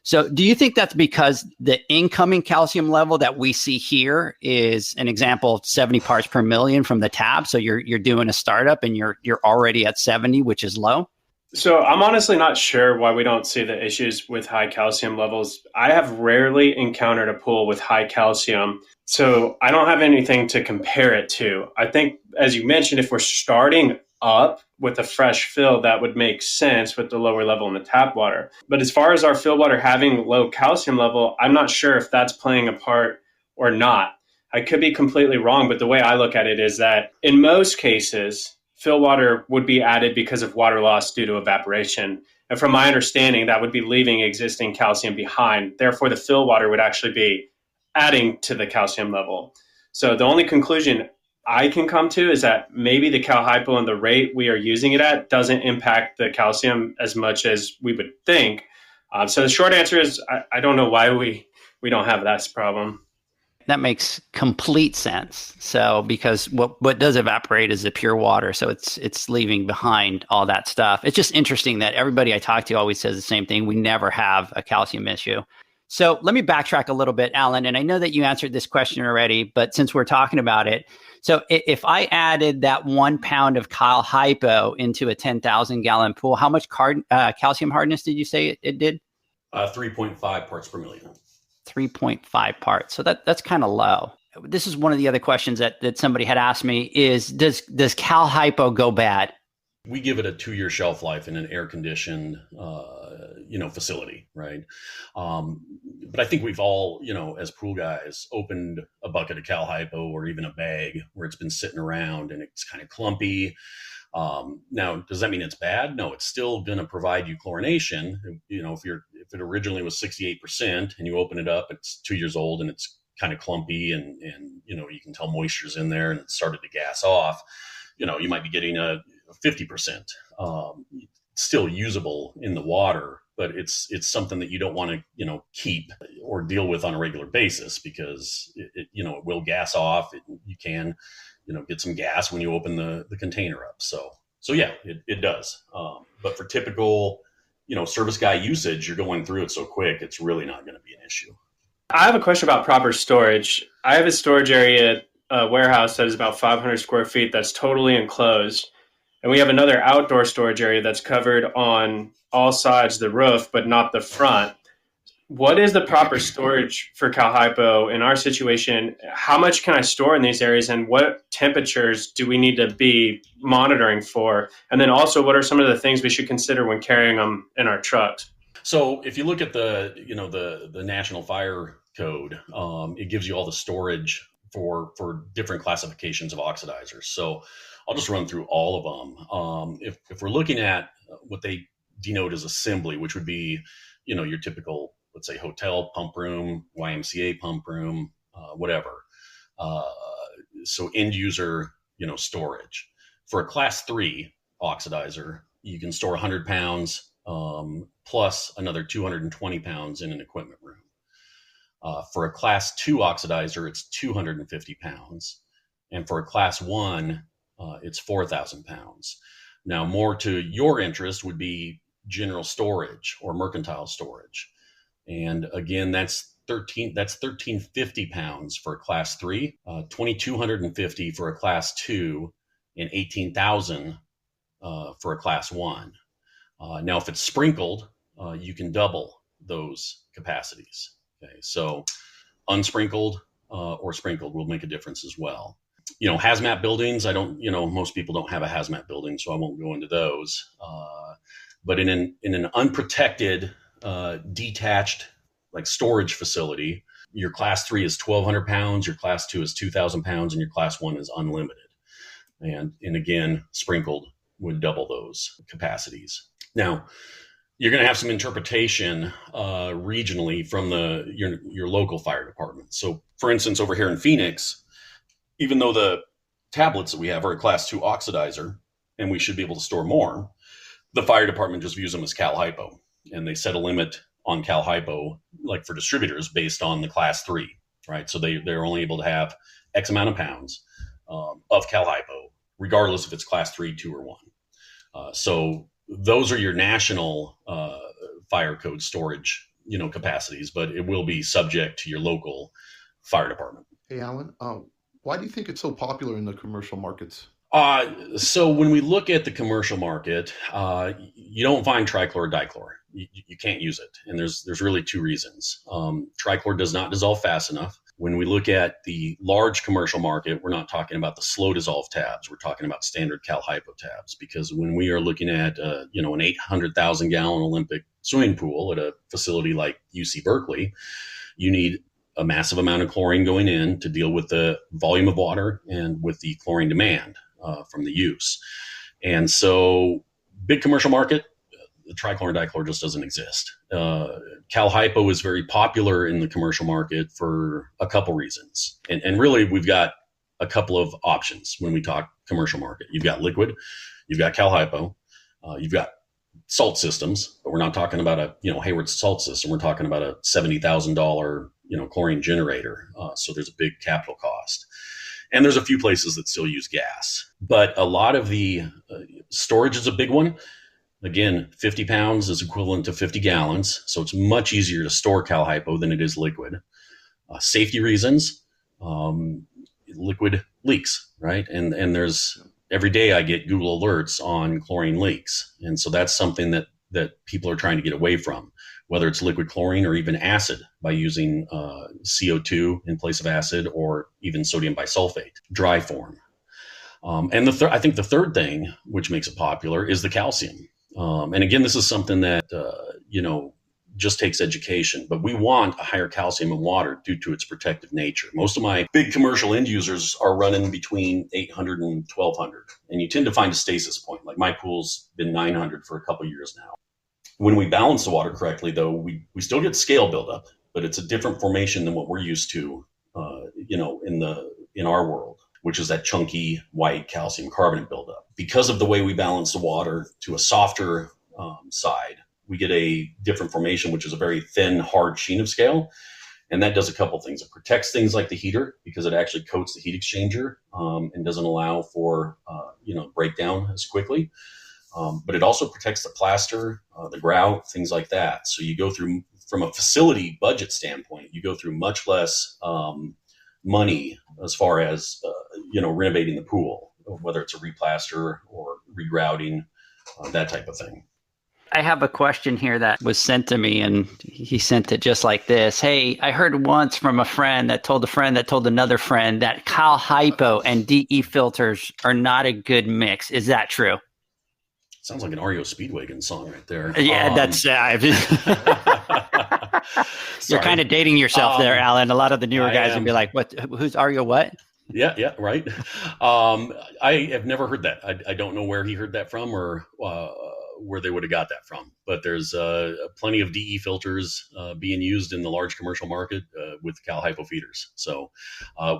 Speaker 2: So do you think that's because the incoming calcium level that we see here is an example of 70 parts per million from the tab? So you're doing a startup and you're already at 70, which is low?
Speaker 3: So I'm honestly not sure why we don't see the issues with high calcium levels. I have rarely encountered a pool with high calcium, so I don't have anything to compare it to. I think, as you mentioned, if we're starting up with a fresh fill, that would make sense with the lower level in the tap water. But as far as our fill water having low calcium level, I'm not sure if that's playing a part or not. I could be completely wrong, but the way I look at it is that in most cases, fill water would be added because of water loss due to evaporation. And from my understanding, that would be leaving existing calcium behind. Therefore, the fill water would actually be adding to the calcium level. So the only conclusion I can come to is that maybe the Cal Hypo and the rate we are using it at doesn't impact the calcium as much as we would think. So the short answer is I don't know why we don't have that problem.
Speaker 2: That makes complete sense. So because what does evaporate is the pure water. So it's leaving behind all that stuff. It's just interesting that everybody I talk to always says the same thing. We never have a calcium issue. So let me backtrack a little bit, Alan. And I know that you answered this question already, but since we're talking about it, so if I added that 1 pound of Cal Hypo into a 10,000 gallon pool, how much calcium hardness did you say it did?
Speaker 5: 3.5 parts per million.
Speaker 2: 3.5 parts. So that's kind of low. This is one of the other questions that somebody had asked me is, does Cal Hypo go bad?
Speaker 5: We give it a 2-year shelf life in an air-conditioned, facility, right? But I think we've all, as pool guys, opened a bucket of Cal Hypo or even a bag where it's been sitting around and it's kind of clumpy. Now, does that mean it's bad? No, it's still going to provide you chlorination. If it originally was 68% and you open it up, it's 2 years old and it's kind of clumpy and you can tell moisture's in there and it started to gas off, you might be getting a 50%, still usable in the water, but it's something that you don't want to, keep or deal with on a regular basis because it will gas off. You can, get some gas when you open the container up. So yeah, it does. But for typical, service guy usage, you're going through it so quick, it's really not going to be an issue.
Speaker 3: I have a question about proper storage. I have a storage area, a warehouse that is about 500 square feet that's totally enclosed. And we have another outdoor storage area that's covered on all sides of the roof, but not the front. What is the proper storage for Cal Hypo in our situation? How much can I store in these areas and what temperatures do we need to be monitoring for? And then also, what are some of the things we should consider when carrying them in our trucks?
Speaker 5: So if you look at the National Fire Code, it gives you all the storage for different classifications of oxidizers. So I'll just run through all of them. If we're looking at what they denote as assembly, which would be, your typical, let's say, hotel pump room, YMCA pump room, whatever. So end user, storage. For a class 3 oxidizer, you can store 100 pounds plus another 220 pounds in an equipment room. For a class 2 oxidizer, it's 250 pounds. And for a class 1, it's 4,000 pounds. Now, more to your interest would be general storage or mercantile storage. And again, that's 1,350 pounds for a class 3, 2,250 for a class 2, and 18,000 for a class 1. Now, if it's sprinkled, you can double those capacities. Okay, so unsprinkled or sprinkled will make a difference as well. Hazmat buildings, most people don't have a hazmat building, so I won't go into those. But in an unprotected, detached, like storage facility, your class 3 is 1,200 pounds, your class 2 is 2,000 pounds, and your class 1 is unlimited. And again, sprinkled would double those capacities. Now, you're going to have some interpretation regionally from your local fire department. So, for instance, over here in Phoenix, even though the tablets that we have are a class 2 oxidizer, and we should be able to store more, the fire department just views them as Cal Hypo, and they set a limit on Cal Hypo, like for distributors, based on the class 3, right? So they're only able to have X amount of pounds of Cal Hypo, regardless if it's class 3, 2, or 1. So those are your national fire code storage, capacities, but it will be subject to your local fire department.
Speaker 4: Hey, Alan, why do you think it's so popular in the commercial markets?
Speaker 5: So when we look at the commercial market, you don't find trichlor or dichlor. You can't use it. And there's really 2 reasons. Trichlor does not dissolve fast enough. When we look at the large commercial market, we're not talking about the slow dissolve tabs. We're talking about standard Cal Hypo tabs, because when we are looking at, an 800,000 gallon Olympic swimming pool at a facility like UC Berkeley, you need a massive amount of chlorine going in to deal with the volume of water and with the chlorine demand from the use. And so big commercial market, the trichlor and dichlor just doesn't exist. Cal Hypo is very popular in the commercial market for a couple reasons. And really, we've got a couple of options when we talk commercial market. You've got liquid, you've got Cal Hypo, you've got salt systems, but we're not talking about a Hayward salt system. We're talking about a $70,000 chlorine generator. So there's a big capital cost. And there's a few places that still use gas. But a lot of the storage is a big one. Again, 50 pounds is equivalent to 50 gallons. So it's much easier to store Cal Hypo than it is liquid. Safety reasons, liquid leaks, right? And there's every day I get Google alerts on chlorine leaks. And so that's something that people are trying to get away from. whether it's liquid chlorine or even acid by using CO2 in place of acid, or even sodium bisulfate, dry form. And I think the third thing, which makes it popular, is the calcium. And again, this is something that, just takes education, but we want a higher calcium in water due to its protective nature. Most of my big commercial end users are running between 800 and 1200, and you tend to find a stasis point. Like my pool's been 900 for a couple of years now. When we balance the water correctly, though, we still get scale buildup, but it's a different formation than what we're used to, in our world, which is that chunky white calcium carbonate buildup. Because of the way we balance the water to a softer side, we get a different formation, which is a very thin, hard sheen of scale. And that does a couple things. It protects things like the heater, because it actually coats the heat exchanger and doesn't allow for breakdown as quickly. But it also protects the plaster, the grout, things like that. So you go through, from a facility budget standpoint, you go through much less money as far as renovating the pool, whether it's a replaster or regrouting, that type of thing.
Speaker 2: I have a question here that was sent to me, and he sent it just like this. Hey, I heard once from a friend that told another friend that Cal Hypo and DE filters are not a good mix. Is that true?
Speaker 5: Sounds like an REO Speedwagon song right there.
Speaker 2: Yeah, that's... You're kind of dating yourself there, Alan. A lot of the newer guys would be like, "What? Who's REO what?"
Speaker 5: Yeah, right. I have never heard that. I don't know where he heard that from, or where they would have got that from. But there's plenty of DE filters being used in the large commercial market with Cal Hypo feeders. So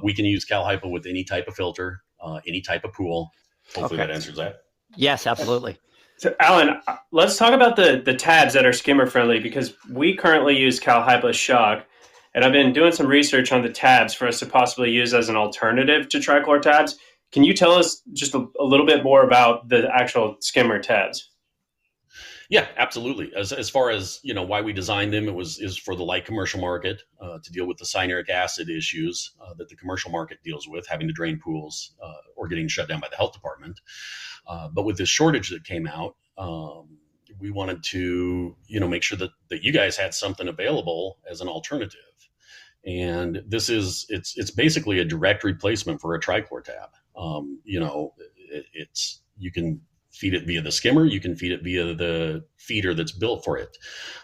Speaker 5: we can use Cal Hypo with any type of filter, any type of pool. Hopefully that answers that.
Speaker 2: Yes, absolutely.
Speaker 3: So, Alan, let's talk about the tabs that are skimmer friendly, because we currently use Cal Hypo Shock, and I've been doing some research on the tabs for us to possibly use as an alternative to trichlor tabs. Can you tell us just a little bit more about the actual skimmer tabs?
Speaker 5: Yeah, absolutely. As far as why we designed them, is for the light commercial market to deal with the cyanuric acid issues that the commercial market deals with, having to drain pools or getting shut down by the health department. But with this shortage that came out, we wanted to make sure that you guys had something available as an alternative. And this is it's basically a direct replacement for a trichlor tab. You can feed it via the skimmer. You can feed it via the feeder that's built for it.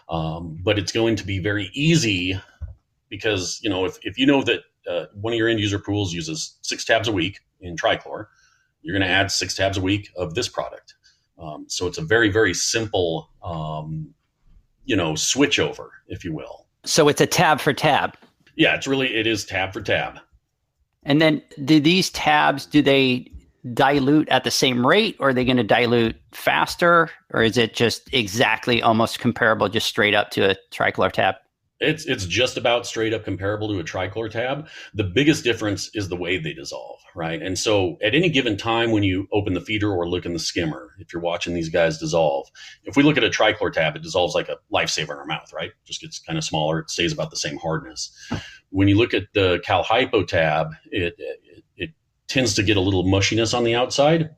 Speaker 5: But it's going to be very easy, because, if you know that one of your end user pools uses 6 tabs a week in trichlor, you're going to add 6 tabs a week of this product. So it's a very, very simple, switch over, if you will.
Speaker 2: So it's a tab for tab.
Speaker 5: Yeah, it is tab for tab.
Speaker 2: And then do these tabs, do they dilute at the same rate, or are they going to dilute faster, or is it just exactly almost comparable, just straight up to a trichlor tab?
Speaker 5: It's just about straight up comparable to a trichlor tab. The biggest difference is the way they dissolve, right? And so at any given time when you open the feeder or look in the skimmer, if you're watching these guys dissolve, if we look at a trichlor tab, it dissolves like a lifesaver in our mouth, right? Just gets kind of smaller. It stays about the same hardness. When you look at the Cal Hypo tab, it tends to get a little mushiness on the outside.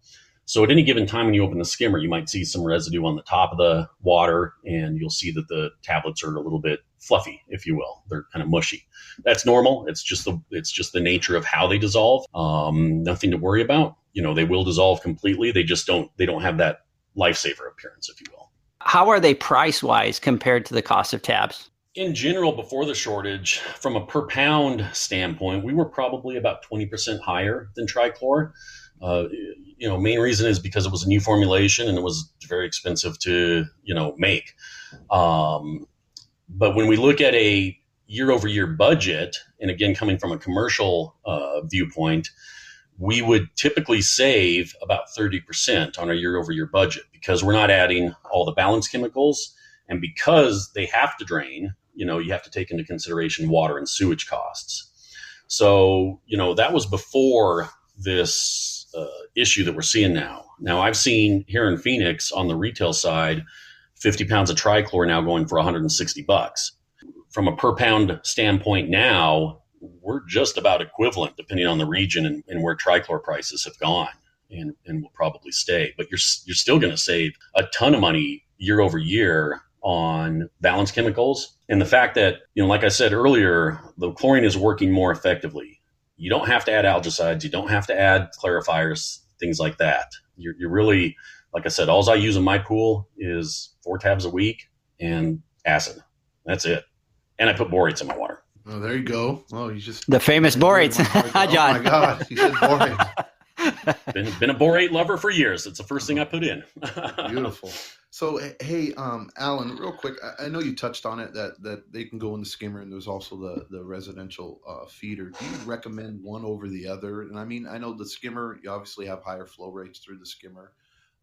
Speaker 5: So at any given time when you open the skimmer, you might see some residue on the top of the water, and you'll see that the tablets are a little bit fluffy, if you will. They're kind of mushy. That's normal. It's just the nature of how they dissolve. Nothing to worry about. They will dissolve completely. They don't have that lifesaver appearance, if you will.
Speaker 2: How are they price-wise compared to the cost of tabs?
Speaker 5: In general, before the shortage, from a per pound standpoint, we were probably about 20% higher than trichlor. Main reason is because it was a new formulation and it was very expensive to, make. But when we look at a year-over-year budget, and again, coming from a commercial viewpoint, we would typically save about 30% on our year-over-year budget, because we're not adding all the balance chemicals, and because they have to drain, you have to take into consideration water and sewage costs. So, that was before this issue that we're seeing now. Now, I've seen here in Phoenix on the retail side, 50 pounds of trichlor now going for $160. From a per pound standpoint now, we're just about equivalent depending on the region and where trichlor prices have gone and will probably stay. But you're still going to save a ton of money year over year on valence chemicals. And the fact that, like I said earlier, the chlorine is working more effectively. You don't have to add algicides. You don't have to add clarifiers, things like that. You're really, like I said, all I use in my pool is 4 tabs a week and acid. That's it. And I put borates in my water.
Speaker 4: Oh, there you go. Oh, you just
Speaker 2: the famous borates. John.
Speaker 4: Oh my God, he said borates.
Speaker 5: Been a borate lover for years. It's the first thing I put in.
Speaker 4: Beautiful. So, hey, Alan, real quick, I know you touched on it that they can go in the skimmer, and there's also the residential feeder. Do you recommend one over the other? And I mean, I know the skimmer, you obviously have higher flow rates through the skimmer,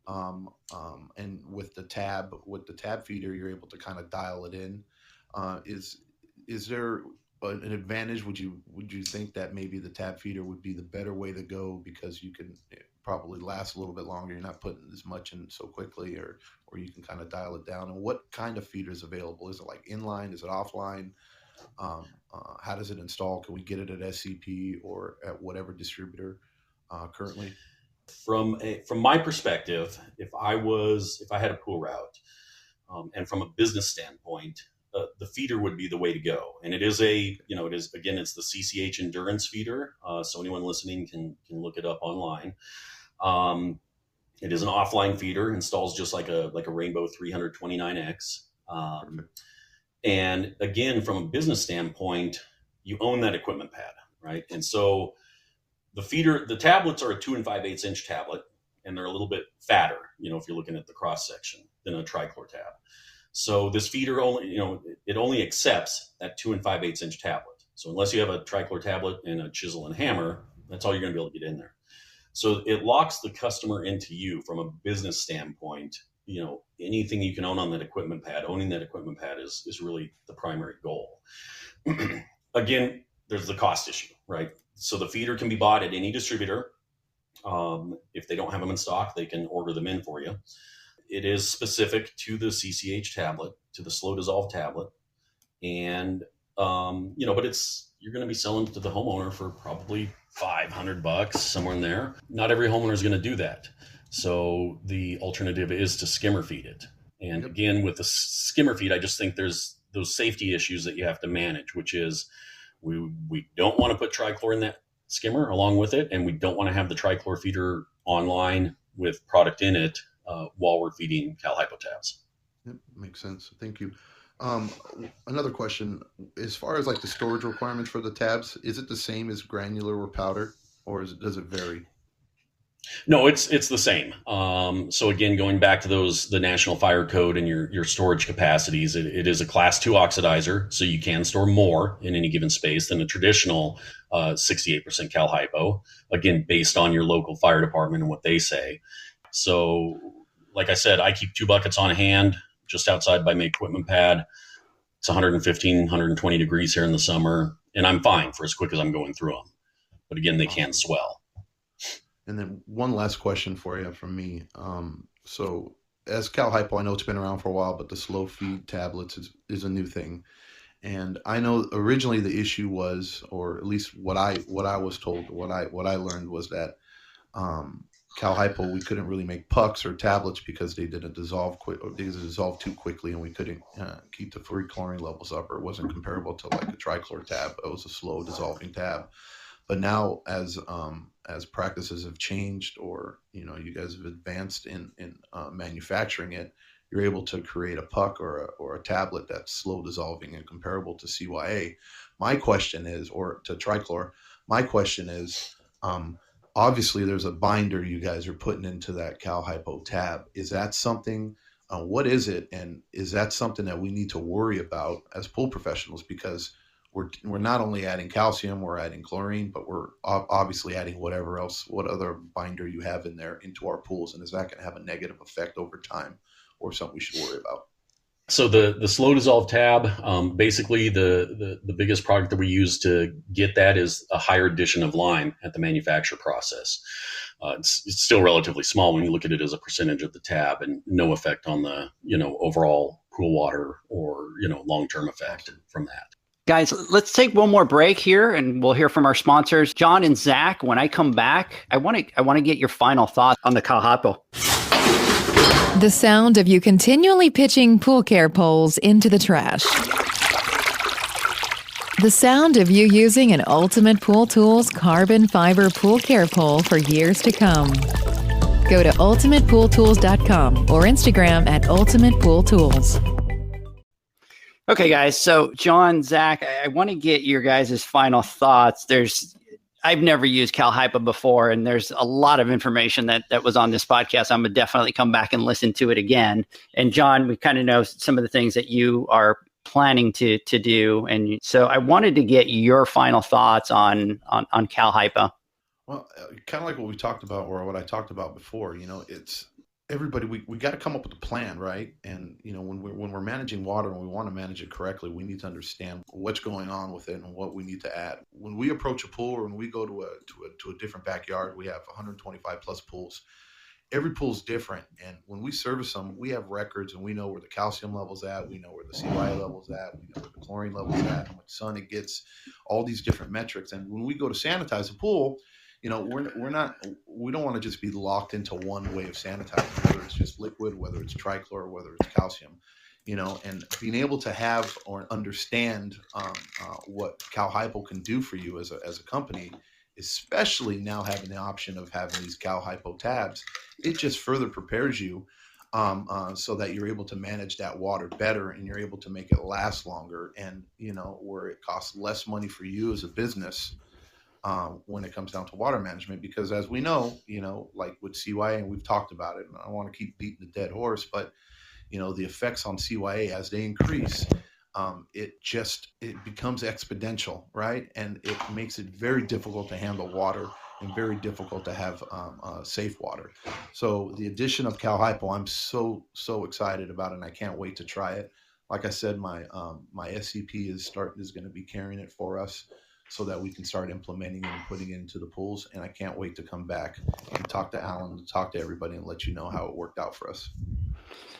Speaker 4: and with the tab feeder, you're able to kind of dial it in. Is there an advantage? Would you think that maybe the tab feeder would be the better way to go because you can probably last a little bit longer? You're not putting as much in so quickly, or you can kind of dial it down. And what kind of feeder is available? Is it like inline? Is it offline? How does it install? Can we get it at SCP or at whatever distributor currently?
Speaker 5: From my perspective, if I had a pool route, and from a business standpoint, the feeder would be the way to go. And it's the Cch Endurance Feeder. So anyone listening can look it up online. It is an offline feeder, installs just like a Rainbow 329X. And again, from a business standpoint, you own that equipment pad, right? And so the tablets are a 2 5/8 inch tablet, and they're a little bit fatter, if you're looking at the cross section, than a trichlor tab. So this feeder only accepts that 2 5/8 inch tablet. So unless you have a trichlor tablet and a chisel and hammer, that's all you're going to be able to get in there. So it locks the customer into you from a business standpoint. Anything you can own on that equipment pad, owning that equipment pad is really the primary goal. Again, there's the cost issue, right? So the feeder can be bought at any distributor. If they don't have them in stock, they can order them in for you. It is specific to the CCH tablet, to the slow dissolve tablet. And, but you're going to be selling to the homeowner for probably $500, somewhere in there. Not every homeowner is going to do that. So the alternative is to skimmer feed it. And again, with the skimmer feed, I just think there's those safety issues that you have to manage, which is we don't want to put trichlor in that skimmer along with it. And we don't want to have the trichlor feeder online with product in it while we're feeding Cal Hypo tabs.
Speaker 4: Yep, makes sense. Thank you. Another question, as far as like the storage requirements for the tabs, is it the same as granular or powder, or does it vary?
Speaker 5: No, it's the same. So again, going back to the National Fire Code and your storage capacities, it is a Class 2 oxidizer, so you can store more in any given space than a traditional 68% Cal Hypo, again, based on your local fire department and what they say. So like I said, I keep 2 buckets on hand just outside by my equipment pad. It's 115, 120 degrees here in the summer, and I'm fine for as quick as I'm going through them. But again, they can swell.
Speaker 4: And then one last question for you from me. So as Cal Hypo, I know it's been around for a while, but the slow feed tablets is a new thing. And I know originally the issue was, or at least what I was told, what I learned was that Cal Hypo, we couldn't really make pucks or tablets because they didn't dissolve too quickly, and we couldn't keep the free chlorine levels up, or it wasn't comparable to like a trichlor tab. It was a slow dissolving tab. But now, as practices have changed, or you guys have advanced in manufacturing it, you're able to create a puck or a tablet that's slow dissolving and comparable to CYA. My question is, or to trichlor. My question is, obviously there's a binder you guys are putting into that Cal Hypo tab. Is that something? What is it, and is that something that we need to worry about as pool professionals? Because we're not only adding calcium, we're adding chlorine, but we're obviously adding what other binder you have in there into our pools. And is that going to have a negative effect over time, or something we should worry about?
Speaker 5: So the slow dissolve tab, basically the biggest product that we use to get that is a higher addition of lime at the manufacture process. It's still relatively small when you look at it as a percentage of the tab, and no effect on the overall pool water or long-term effect from that.
Speaker 2: Guys, let's take one more break here, and we'll hear from our sponsors, John and Zach. When I come back, I want to get your final thoughts on the Cal Hypo.
Speaker 1: The sound of you continually pitching pool care poles into the trash. The sound of you using an Ultimate Pool Tools carbon fiber pool care pole for years to come. Go to ultimatepooltools.com or Instagram at ultimatepooltools.
Speaker 2: Okay, guys. So, John, Zach, I want to get your guys' final thoughts. I've never used Cal Hypo before, and there's a lot of information that was on this podcast. I'm going to definitely come back and listen to it again. And John, we kind of know some of the things that you are planning to do. And so I wanted to get your final thoughts on Cal Hypo.
Speaker 4: Well, kind of like what we talked about, or what I talked about before, it's everybody, we got to come up with a plan, right? And, when we're managing water and we want to manage it correctly, we need to understand what's going on with it and what we need to add. When we approach a pool, or when we go to a different backyard, we have 125 plus pools. Every pool is different. And when we service them, we have records, and we know where the calcium level's at. We know where the CYA level's at. We know where the chlorine level's at, how much sun it gets, all these different metrics. And when we go to sanitize a pool, we don't want to just be locked into one way of sanitizing, whether it's just liquid, whether it's trichlor, whether it's calcium, and being able to have or understand what Cow Hypo can do for you as a company, especially now having the option of having these Cow Hypo tabs, it just further prepares you so that you're able to manage that water better, and you're able to make it last longer, and where it costs less money for you as a business. When it comes down to water management, because as we know, like with CYA, and we've talked about it, and I don't want to keep beating the dead horse, but the effects on CYA as they increase, it becomes exponential, right? And it makes it very difficult to handle water and very difficult to have safe water. So the addition of Cal Hypo, I'm so excited about it, and I can't wait to try it. Like I said, my SCP is going to be carrying it for us, so that we can start implementing and putting it into the pools. And I can't wait to come back and talk to Alan, and talk to everybody, and let you know how it worked out for us.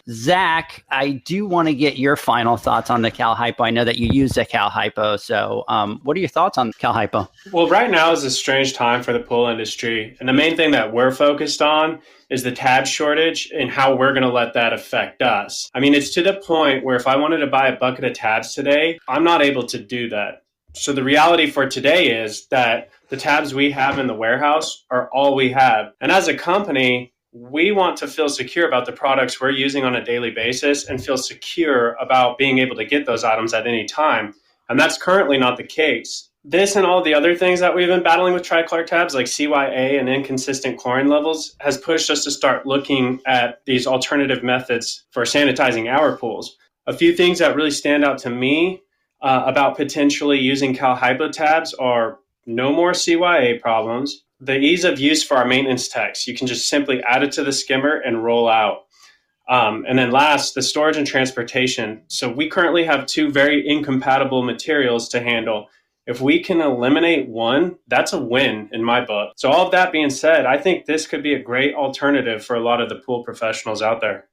Speaker 2: Zach, I do want to get your final thoughts on the Cal Hypo. I know that you use the Cal Hypo. So what are your thoughts on Cal Hypo?
Speaker 3: Well, right now is a strange time for the pool industry. And the main thing that we're focused on is the tab shortage and how we're going to let that affect us. I mean, it's to the point where if I wanted to buy a bucket of tabs today, I'm not able to do that. So the reality for today is that the tabs we have in the warehouse are all we have. And as a company, we want to feel secure about the products we're using on a daily basis and feel secure about being able to get those items at any time. And that's currently not the case. This and all the other things that we've been battling with trichlor tabs, like CYA and inconsistent chlorine levels, has pushed us to start looking at these alternative methods for sanitizing our pools. A few things that really stand out to me about potentially using Cal Hypo tabs are no more CYA problems, the ease of use for our maintenance techs. You can just simply add it to the skimmer and roll out. And then last, the storage and transportation. So we currently have two very incompatible materials to handle. If we can eliminate one, that's a win in my book. So all of that being said, I think this could be a great alternative for a lot of the pool professionals out there.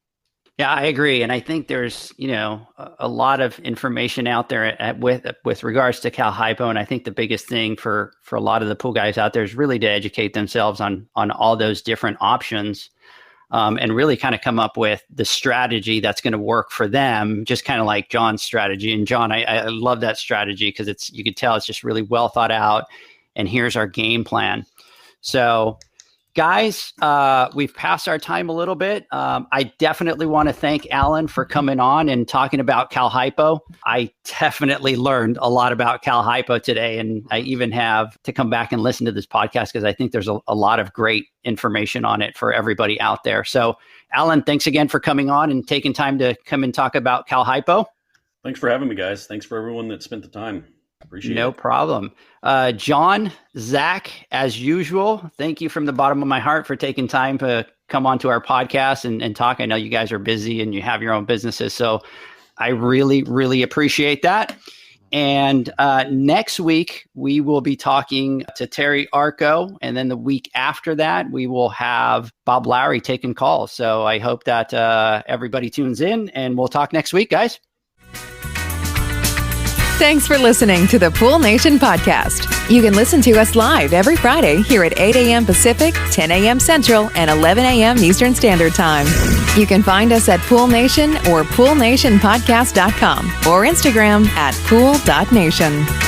Speaker 2: Yeah, I agree. And I think there's, a lot of information out there with regards to Cal Hypo. And I think the biggest thing for a lot of the pool guys out there is really to educate themselves on all those different options, and really kind of come up with the strategy that's going to work for them, just kind of like John's strategy. And John, I love that strategy because you could tell it's just really well thought out. And here's our game plan. So guys, we've passed our time a little bit. I definitely want to thank Alan for coming on and talking about Cal Hypo. I definitely learned a lot about Cal Hypo today, and I even have to come back and listen to this podcast because I think there's a lot of great information on it for everybody out there. So, Alan, thanks again for coming on and taking time to come and talk about Cal Hypo.
Speaker 5: Thanks for having me, guys. Thanks for everyone that spent the time. Appreciate it.
Speaker 2: No problem. John, Zach, as usual, thank you from the bottom of my heart for taking time to come onto our podcast and talk. I know you guys are busy and you have your own businesses, so I really, really appreciate that. And next week, we will be talking to Terry Arco. And then the week after that, we will have Bob Lowry taking calls. So I hope that everybody tunes in, and we'll talk next week, guys.
Speaker 1: Thanks for listening to the Pool Nation podcast. You can listen to us live every Friday here at 8 a.m. Pacific, 10 a.m. Central, and 11 a.m. Eastern Standard Time. You can find us at Pool Nation or poolnationpodcast.com or Instagram at pool.nation.